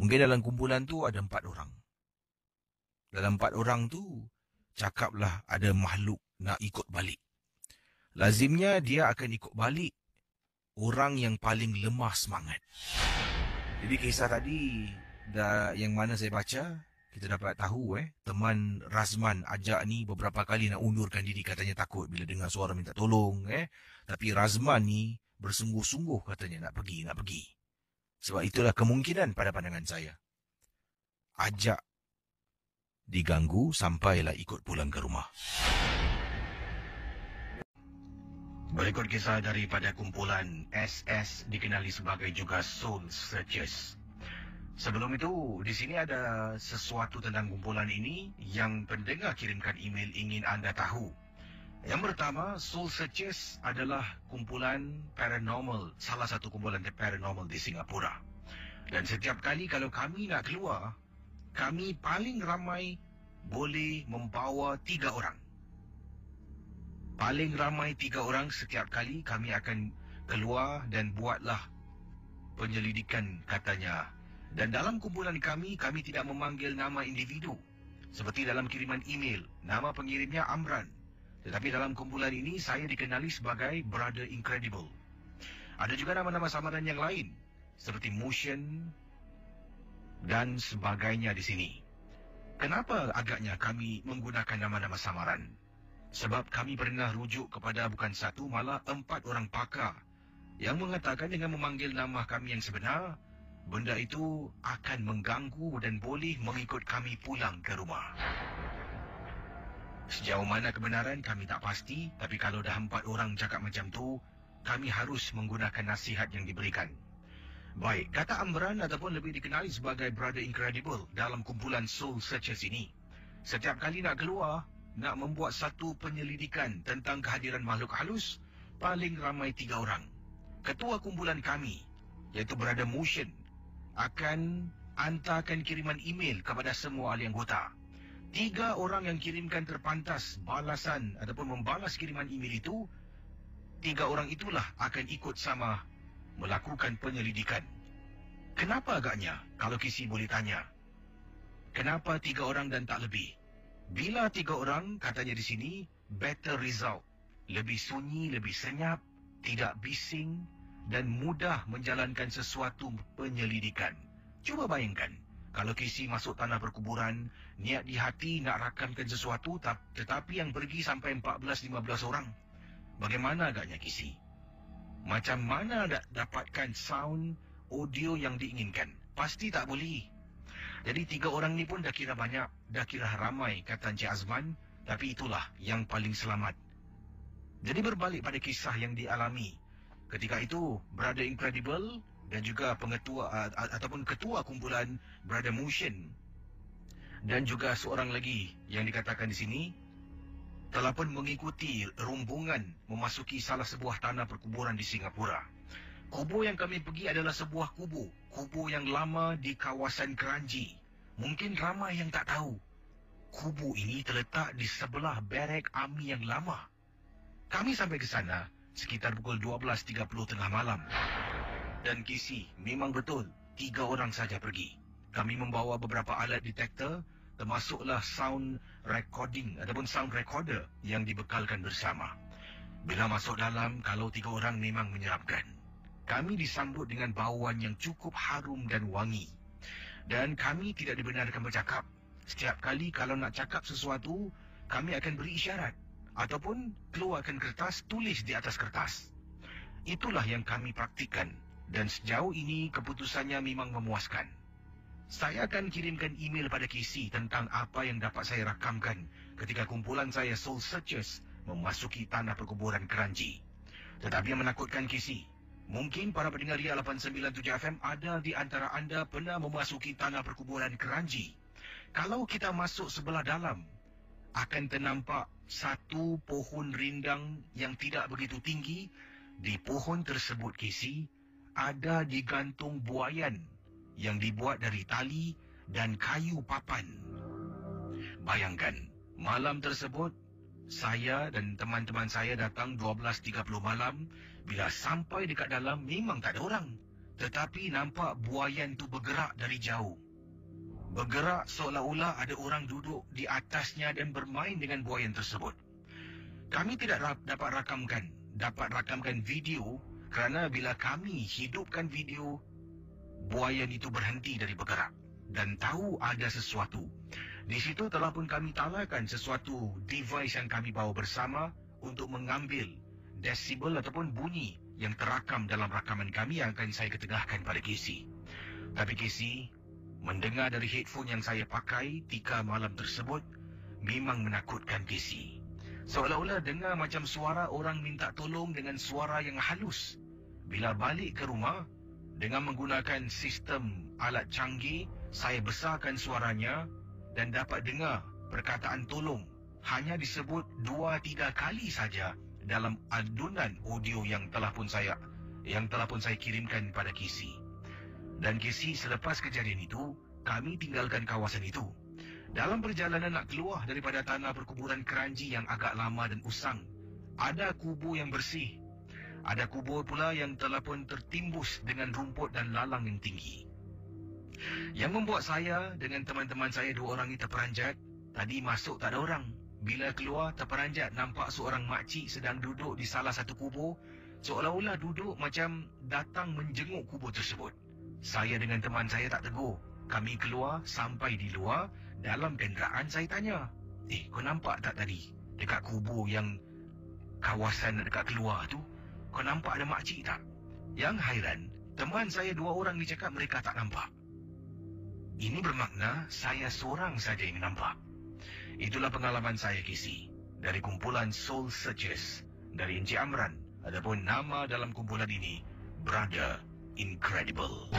Mungkin dalam kumpulan tu ada 4 orang. Dalam 4 orang tu, cakaplah ada makhluk nak ikut balik. Lazimnya dia akan ikut balik orang yang paling lemah semangat. Jadi kisah tadi yang mana saya baca, kita dapat tahu teman Razman ajak ni beberapa kali nak undurkan diri, katanya takut bila dengar suara minta tolong. Tapi Razman ni bersungguh-sungguh katanya nak pergi. Sebab itulah kemungkinan pada pandangan saya. Ajak diganggu sampailah ikut pulang ke rumah. Berikut kisah daripada kumpulan SS dikenali sebagai juga Soul Searchers. Sebelum itu, di sini ada sesuatu tentang kumpulan ini yang pendengar kirimkan email ingin anda tahu. Yang pertama, Soul Searchers adalah kumpulan paranormal, salah satu kumpulan paranormal di Singapura. Dan setiap kali kalau kami nak keluar, kami paling ramai boleh membawa 3 orang. Paling ramai 3 orang setiap kali kami akan keluar dan buatlah penyelidikan, katanya. Dan dalam kumpulan kami tidak memanggil nama individu. Seperti dalam kiriman email, nama pengirimnya Amran. Tetapi dalam kumpulan ini saya dikenali sebagai Brother Incredible. Ada juga nama-nama samaran yang lain, seperti Motion dan sebagainya di sini. Kenapa agaknya kami menggunakan nama-nama samaran? Sebab kami pernah rujuk kepada bukan 1, malah 4 orang pakar yang mengatakan dengan memanggil nama kami yang sebenar, benda itu akan mengganggu dan boleh mengikut kami pulang ke rumah. Sejauh mana kebenaran kami tak pasti, tapi kalau dah 4 orang cakap macam tu, kami harus menggunakan nasihat yang diberikan. Baik, kata Amran ataupun lebih dikenali sebagai Brother Incredible dalam kumpulan Soul Searchers ini, setiap kali nak keluar, nak membuat satu penyelidikan tentang kehadiran makhluk halus, paling ramai 3 orang. Ketua kumpulan kami, iaitu Brother Motion, akan hantarkan kiriman email kepada semua ahli anggota. 3 orang yang kirimkan terpantas balasan ataupun membalas kiriman email itu, 3 orang itulah akan ikut sama melakukan penyelidikan. Kenapa agaknya, kalau Kisi boleh tanya? Kenapa 3 orang dan tak lebih? Bila 3 orang, katanya di sini, better result. Lebih sunyi, lebih senyap, tidak bising dan mudah menjalankan sesuatu penyelidikan. Cuba bayangkan, kalau Kisi masuk tanah perkuburan, niat di hati nak rakamkan sesuatu, tetapi yang pergi sampai 14-15 orang. Bagaimana agaknya Kisi? Macam mana nak dapatkan sound audio yang diinginkan? Pasti tak boleh. Jadi 3 orang ni pun dah kira banyak, dah kira ramai, kata Encik Azman, tapi itulah yang paling selamat. Jadi berbalik pada kisah yang dialami. Ketika itu, Brother Incredible dan juga pengetua ataupun ketua kumpulan Brother Motion dan juga seorang lagi yang dikatakan di sini telah pun mengikuti rombongan memasuki salah sebuah tanah perkuburan di Singapura. Kubur yang kami pergi adalah sebuah kubur yang lama di kawasan Kranji. Mungkin ramai yang tak tahu. Kubur ini terletak di sebelah barek army yang lama. Kami sampai ke sana sekitar pukul 12.30 tengah malam. Dan Kisi, memang betul, 3 orang saja pergi. Kami membawa beberapa alat detektor, termasuklah sound recording ataupun sound recorder yang dibekalkan bersama. Bila masuk dalam, kalau 3 orang memang menyeramkan. Kami disambut dengan bauan yang cukup harum dan wangi. Dan kami tidak dibenarkan bercakap. Setiap kali kalau nak cakap sesuatu, kami akan beri isyarat. Ataupun keluarkan kertas, tulis di atas kertas. Itulah yang kami praktikkan. Dan sejauh ini keputusannya memang memuaskan. Saya akan kirimkan email pada Kisi tentang apa yang dapat saya rakamkan ketika kumpulan saya Soul Searchers memasuki tanah perkuburan Kranji. Tetapi yang menakutkan Kisi, mungkin para pendengar Ria 897 FM ada di antara anda pernah memasuki tanah perkuburan Kranji. Kalau kita masuk sebelah dalam, akan ternampak satu pohon rindang yang tidak begitu tinggi. Di pohon tersebut, Casey, ada digantung buaian yang dibuat dari tali dan kayu papan. Bayangkan, malam tersebut, saya dan teman-teman saya datang 12.30 malam. Bila sampai dekat dalam, memang tak ada orang. Tetapi nampak buaian tu bergerak dari jauh. Bergerak seolah-olah ada orang duduk di atasnya dan bermain dengan buaian tersebut. Kami tidak dapat rakamkan video kerana bila kami hidupkan video, buaian itu berhenti dari bergerak dan tahu ada sesuatu. Di situ telah pun kami talakan sesuatu device yang kami bawa bersama untuk mengambil desibel ataupun bunyi yang terakam dalam rakaman kami yang akan saya ketengahkan pada Casey. Tapi Casey, mendengar dari headphone yang saya pakai 3 malam tersebut memang menakutkan Casey. Seolah-olah dengar macam suara orang minta tolong dengan suara yang halus. Bila balik ke rumah, dengan menggunakan sistem alat canggih, saya besarkan suaranya dan dapat dengar perkataan tolong hanya disebut 2-3 kali saja dalam adunan audio yang telah pun saya kirimkan pada Casey. Dan Casey, selepas kejadian itu, kami tinggalkan kawasan itu. Dalam perjalanan nak keluar daripada tanah perkuburan keranji yang agak lama dan usang, ada kubur yang bersih. Ada kubur pula yang telah pun tertimbus dengan rumput dan lalang yang tinggi. Yang membuat saya dengan teman-teman saya 2 orang ini terperanjat. Tadi masuk tak ada orang. Bila keluar terperanjat, nampak seorang makcik sedang duduk di salah satu kubur. Seolah-olah duduk macam datang menjenguk kubur tersebut. Saya dengan teman saya tak tegur. Kami keluar, sampai di luar. Dalam kenderaan saya tanya, kau nampak tak tadi dekat kubur yang kawasan dekat keluar tu, kau nampak ada makcik tak? Yang hairan, teman saya 2 orang ni cakap mereka tak nampak. Ini bermakna saya seorang saja yang nampak. Itulah pengalaman saya, Casey, dari kumpulan Soul Searchers dari Encik Amran. Adapun nama dalam kumpulan ini, Brother Incredible.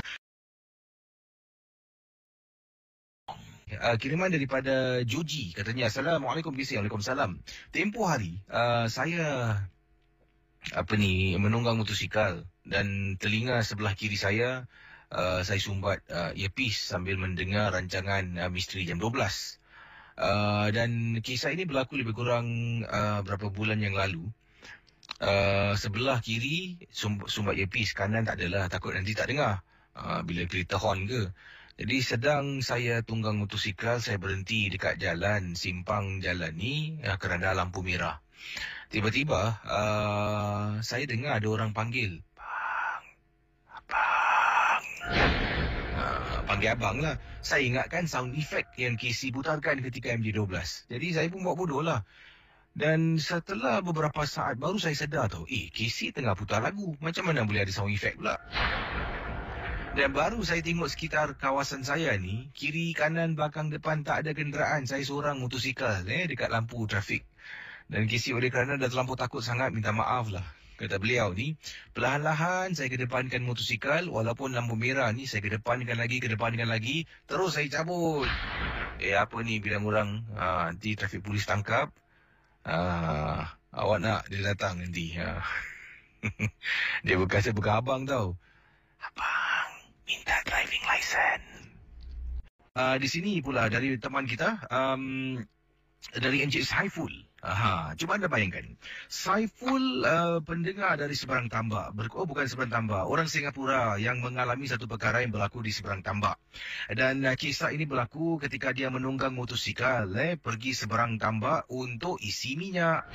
Kiriman daripada Joji, katanya, Assalamualaikum Casey. Waalaikumsalam. Tempoh hari saya menunggang motosikal dan telinga sebelah kiri saya sumbat earpiece sambil mendengar rancangan Misteri Jam 12. Dan kisah ini berlaku lebih kurang berapa bulan yang lalu. Sebelah kiri sumbat earpiece, kanan tak adalah, takut nanti tak dengar bila kereta horn ke. Jadi sedang saya tunggang motosikal, saya berhenti dekat jalan, simpang jalan ni kerana lampu merah. Tiba-tiba saya dengar ada orang panggil, Bang, Abang. Panggil abang lah. Saya ingatkan sound effect yang Casey putarkan ketika MJ12. Jadi saya pun buat bodoh lah. Dan setelah beberapa saat baru saya sedar tu, Casey tengah putar lagu. Macam mana boleh ada sound effect pula? Dan baru saya tengok sekitar kawasan saya ni, kiri, kanan, belakang, depan tak ada kenderaan. Saya seorang motosikal dekat lampu trafik. Dan Casey oleh kerana dah terlampau takut sangat, minta maaf lah. Kata beliau ni, perlahan-lahan saya kedepankan motosikal, walaupun lampu merah ni saya kedepankan lagi, terus saya cabut. Apa ni, bilang orang, nanti trafik polis tangkap, awak nak dia datang nanti. Dia berkata abang tau. Abang, minta driving license. Di sini pula dari teman kita, dari Encik Saiful. Cuba anda bayangkan, Saiful pendengar dari seberang tambak, bukan seberang tambak, orang Singapura yang mengalami satu perkara yang berlaku di seberang tambak. Dan kisah ini berlaku ketika dia menunggang motosikal pergi seberang tambak untuk isi minyak.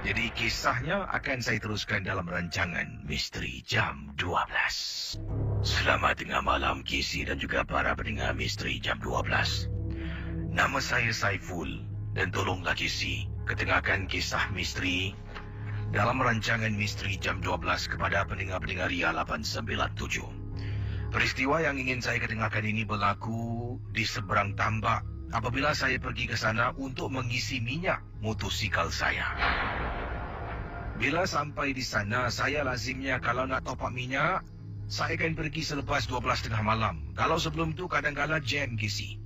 Jadi kisahnya akan saya teruskan dalam rancangan Misteri Jam 12. Selamat tengah malam Casey dan juga para pendengar Misteri Jam 12. Nama saya Saiful dan tolonglah Casey ketengahkan kisah misteri dalam rancangan Misteri Jam 12 kepada pendengar-pendengar Ria 897. Peristiwa yang ingin saya ketengahkan ini berlaku di seberang tambak apabila saya pergi ke sana untuk mengisi minyak motosikal saya. Bila sampai di sana, saya lazimnya kalau nak top up minyak, saya akan pergi selepas 12.30 malam. Kalau sebelum itu kadang-kadang jam Casey.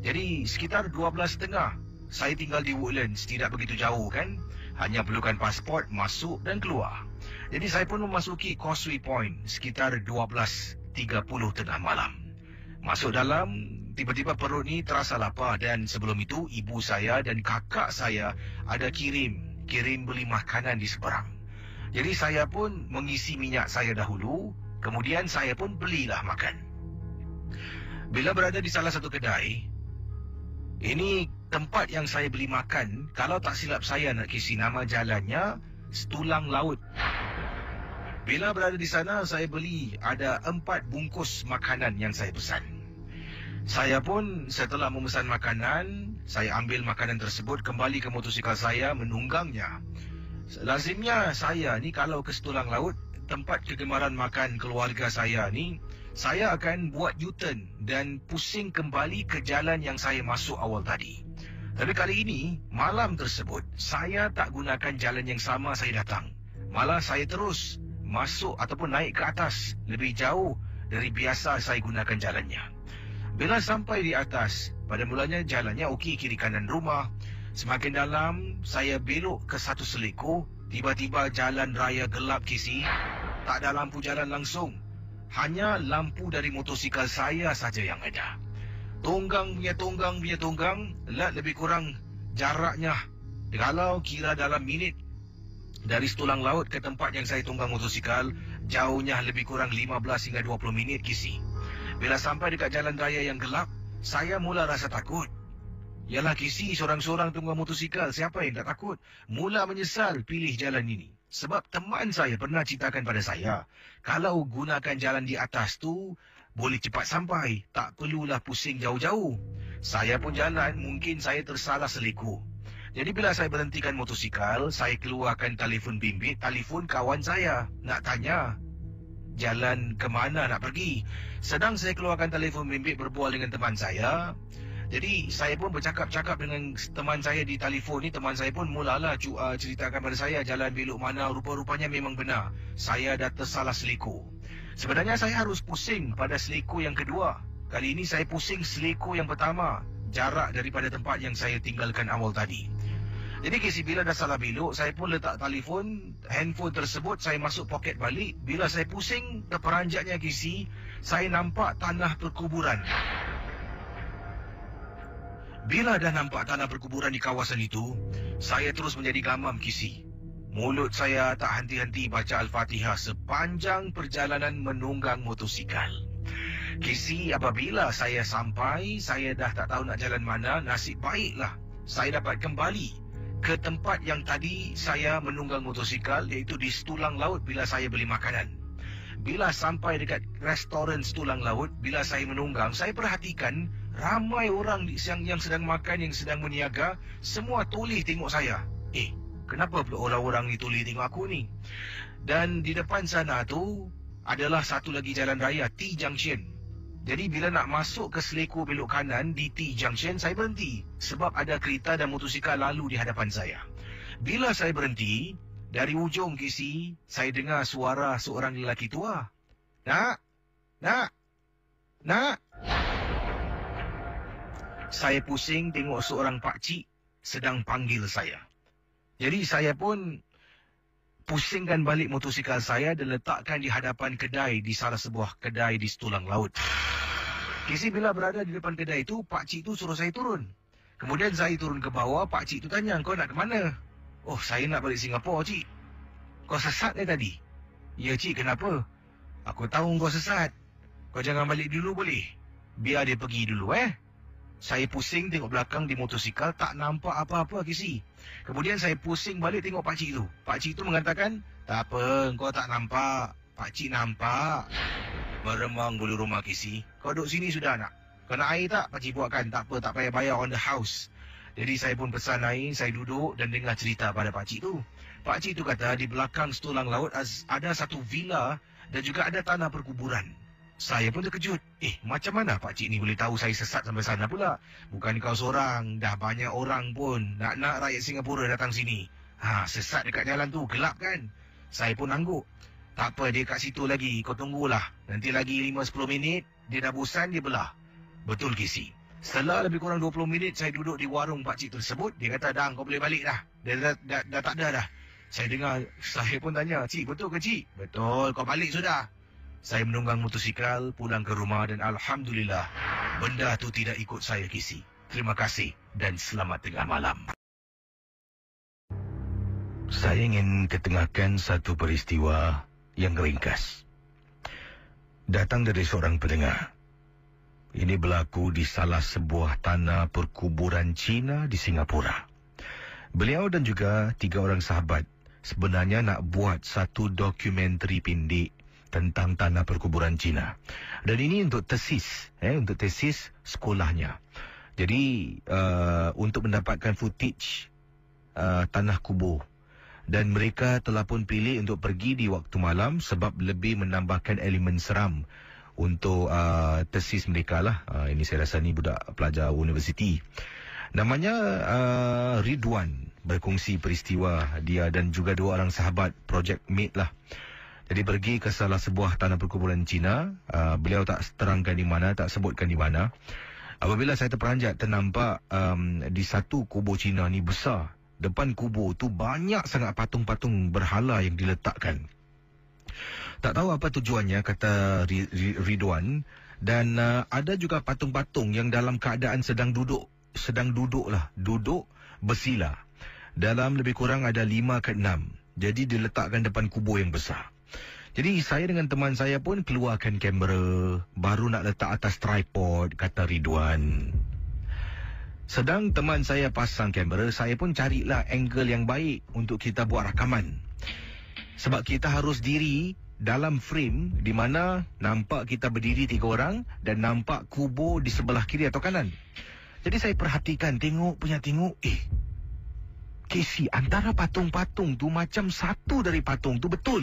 Jadi sekitar 12.30 saya tinggal di Woodlands, tidak begitu jauh kan. Hanya perlukan pasport, masuk dan keluar. Jadi saya pun memasuki Causeway Point sekitar 12.30 tengah malam. Masuk dalam, tiba-tiba perut ni terasa lapar dan sebelum itu ibu saya dan kakak saya ada kirim beli makanan di seberang. Jadi saya pun mengisi minyak saya dahulu, kemudian saya pun belilah makan. Bila berada di salah satu kedai, ini tempat yang saya beli makan, kalau tak silap saya nak kisi nama jalannya Setulang Laut. Bila berada di sana, saya beli ada 4 bungkus makanan yang saya pesan. Saya pun setelah memesan makanan, saya ambil makanan tersebut kembali ke motosikal saya menunggangnya. Lazimnya saya ni kalau ke Setulang Laut, tempat kegemaran makan keluarga saya ni, saya akan buat U-turn dan pusing kembali ke jalan yang saya masuk awal tadi. Tapi kali ini, malam tersebut, saya tak gunakan jalan yang sama saya datang. Malah saya terus masuk ataupun naik ke atas lebih jauh dari biasa saya gunakan jalannya. Bila sampai di atas, pada mulanya jalannya okey kiri kanan rumah. Semakin dalam, saya belok ke satu seliku. Tiba-tiba jalan raya gelap kisi. Tak ada lampu jalan langsung. Hanya lampu dari motosikal saya saja yang ada. Tunggang punya tunggang, lebih kurang jaraknya, kalau kira dalam minit, dari Setulang Laut ke tempat yang saya tunggang motosikal, jauhnya lebih kurang 15 hingga 20 minit kisi. Bila sampai dekat jalan raya yang gelap, saya mula rasa takut. Yalah kisi, seorang-seorang tunggang motosikal, siapa yang tak takut? Mula menyesal pilih jalan ini. Sebab teman saya pernah ceritakan pada saya, kalau gunakan jalan di atas tu, boleh cepat sampai, tak perlulah pusing jauh-jauh. Saya pun jalan, mungkin saya tersalah seliku. Jadi bila saya berhentikan motosikal, saya keluarkan telefon bimbit, telefon kawan saya, nak tanya jalan ke mana nak pergi. Sedang saya keluarkan telefon bimbit berbual dengan teman saya. Jadi saya pun bercakap-cakap dengan teman saya di telefon ni. Teman saya pun mulalah ceritakan pada saya jalan belok mana. Rupa-rupanya memang benar, saya dah tersalah seliku. Sebenarnya saya harus pusing pada seliku yang kedua. Kali ini saya pusing seliku yang pertama, jarak daripada tempat yang saya tinggalkan awal tadi. Jadi bila dah salah belok, saya pun letak handphone tersebut, saya masuk poket balik. Bila saya pusing terperanjatnya kisi, saya nampak tanah perkuburan. Bila dah nampak tanah perkuburan di kawasan itu, saya terus menjadi gamam kisi. Mulut saya tak henti-henti baca Al-Fatihah sepanjang perjalanan menunggang motosikal. Kisi, apabila saya sampai, saya dah tak tahu nak jalan mana. Nasib baiklah saya dapat kembali ke tempat yang tadi saya menunggang motosikal, iaitu di Setulang Laut bila saya beli makanan. Bila sampai dekat restoran Setulang Laut, bila saya menunggang, saya perhatikan ramai orang yang sedang makan, yang sedang meniaga, semua toleh tengok saya. Kenapa pula orang-orang ni toleh tengok aku ni? Dan di depan sana tu adalah satu lagi jalan raya, T-Junction. Jadi bila nak masuk ke seliku belok kanan di T-Junction, saya berhenti. Sebab ada kereta dan motosikal lalu di hadapan saya. Bila saya berhenti, dari ujung kisi, saya dengar suara seorang lelaki tua. Nak. Saya pusing tengok seorang pakcik sedang panggil saya. Jadi saya pun pusingkan balik motosikal saya dan letakkan di hadapan kedai, di salah sebuah kedai di Setulang Laut. Kisi bila berada di depan kedai itu, pakcik itu suruh saya turun. Kemudian saya turun ke bawah, pakcik itu tanya, kau nak ke mana? Oh, saya nak balik Singapura, cik. Kau sesat tadi? Ya, cik, kenapa? Aku tahu kau sesat. Kau jangan balik dulu boleh? Biar dia pergi dulu, Saya pusing tengok belakang di motosikal, tak nampak apa-apa kisi. Kemudian saya pusing balik tengok pakcik itu. Pakcik itu mengatakan, tak apa, kau tak nampak. Pakcik nampak. Meremang bulu rumah kisi. Kau duduk sini sudah nak? Kau nak air tak? Pakcik buatkan. Tak apa, tak payah bayar on the house. Jadi saya pun pesan air, saya duduk dan dengar cerita pada pakcik itu. Pakcik itu kata di belakang Setulang Laut ada satu villa dan juga ada tanah perkuburan. Saya pun terkejut. Macam mana pakcik ni boleh tahu saya sesat sampai sana pula? Bukan kau seorang, dah banyak orang pun nak rakyat Singapura datang sini. Sesat dekat jalan tu, gelap kan? Saya pun angguk. Tak apa, dia kat situ lagi, kau tunggulah. Nanti lagi 5-10 minit, dia dah bosan, dia belah. Betul kisi. Setelah lebih kurang 20 minit saya duduk di warung pakcik tersebut, dia kata, dah kau boleh balik dah. Dia dah tak ada dah. Saya dengar, saya pun tanya, cik betul ke cik? Betul, kau balik sudah. Saya menunggang motosikal pulang ke rumah dan Alhamdulillah benda tu tidak ikut saya kisi. Terima kasih dan selamat tengah malam. Saya ingin ketengahkan satu peristiwa yang ringkas. Datang dari seorang pendengar. Ini berlaku di salah sebuah tanah perkuburan Cina di Singapura. Beliau dan juga 3 orang sahabat sebenarnya nak buat satu dokumentari pendek tentang tanah perkuburan Cina. Dan ini untuk tesis, untuk tesis sekolahnya. Jadi untuk mendapatkan footage tanah kubur. Dan mereka telah pun pilih untuk pergi di waktu malam sebab lebih menambahkan elemen seram untuk tesis mereka lah. Ini saya rasa ni budak pelajar universiti. Namanya Ridwan, berkongsi peristiwa dia dan juga 2 orang sahabat project mate lah. Jadi pergi ke salah sebuah tanah perkuburan Cina. Beliau tak terangkan di mana, tak sebutkan di mana. Apabila saya terperanjat, ternampak di satu kubur Cina ni besar. Depan kubur tu banyak sangat patung-patung berhala yang diletakkan. Tak tahu apa tujuannya, kata Ridwan. Dan ada juga patung-patung yang dalam keadaan sedang duduk bersila. Dalam lebih kurang ada 5 ke 6. Jadi diletakkan depan kubur yang besar. Jadi saya dengan teman saya pun keluarkan kamera, baru nak letak atas tripod, kata Ridwan. Sedang teman saya pasang kamera, saya pun carilah angle yang baik untuk kita buat rakaman. Sebab kita harus diri dalam frame di mana nampak kita berdiri 3 orang dan nampak kubur di sebelah kiri atau kanan. Jadi saya perhatikan, tengok. Casey, antara patung-patung tu macam satu dari patung tu betul.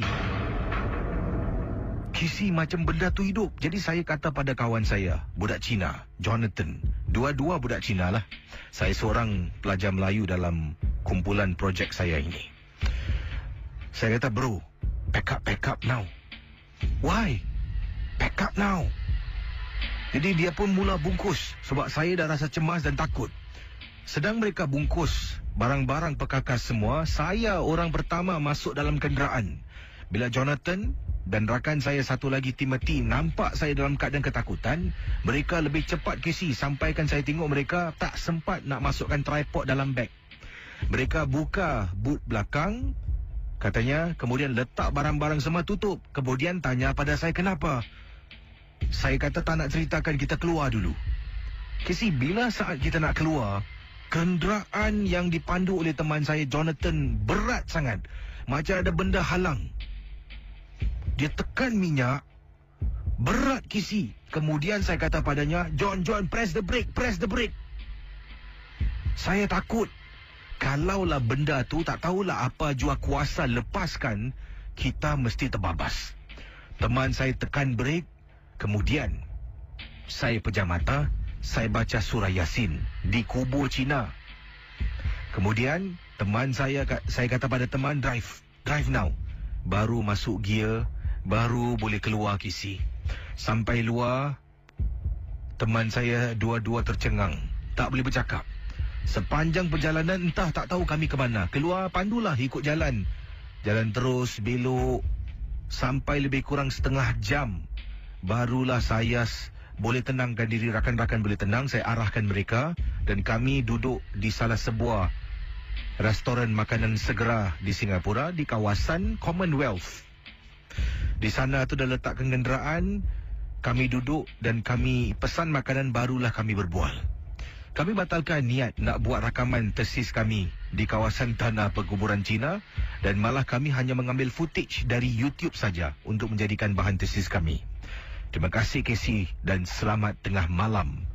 Casey, macam benda tu hidup. Jadi saya kata pada kawan saya, budak Cina, Jonathan. 2 budak Cina lah. Saya seorang pelajar Melayu dalam kumpulan projek saya ini. Saya kata, bro, pack up now. Why? Pack up now. Jadi dia pun mula bungkus sebab saya dah rasa cemas dan takut. Sedang mereka bungkus barang-barang perkakas semua, saya orang pertama masuk dalam kenderaan. Bila Jonathan dan rakan saya satu lagi, Timothy, nampak saya dalam keadaan ketakutan, mereka lebih cepat Casey. Sampaikan saya tengok mereka tak sempat nak masukkan tripod dalam beg. Mereka buka boot belakang, katanya, kemudian letak barang-barang semua tutup. Kemudian tanya pada saya kenapa. Saya kata tak nak ceritakan, kita keluar dulu. Casey, bila saat kita nak keluar, kenderaan yang dipandu oleh teman saya Jonathan berat sangat, macam ada benda halang. Dia tekan minyak berat, Casey. Kemudian saya kata padanya, John, press the brake. Saya takut. Kalaulah benda tu tak tahulah apa jua kuasa lepaskan, kita mesti terbabas. Teman saya tekan brake. Kemudian saya pejam mata, saya baca surah Yasin di kubur Cina. Kemudian teman saya kata pada teman, drive now. Baru masuk gear, baru boleh keluar Casey. Sampai luar, teman saya 2 tercengang, tak boleh bercakap. Sepanjang perjalanan entah tak tahu kami ke mana. Keluar, pandulah ikut jalan. Jalan terus, belok. Sampai lebih kurang setengah jam, barulah saya boleh tenangkan diri, rakan-rakan boleh tenang. Saya arahkan mereka dan kami duduk di salah sebuah restoran makanan segera di Singapura, di kawasan Commonwealth. Di sana tu dah letakkan kenderaan, kami duduk dan kami pesan makanan, barulah kami berbual. Kami batalkan niat nak buat rakaman tesis kami di kawasan tanah perkuburan Cina dan malah kami hanya mengambil footage dari YouTube saja untuk menjadikan bahan tesis kami. Terima kasih Casey dan selamat tengah malam.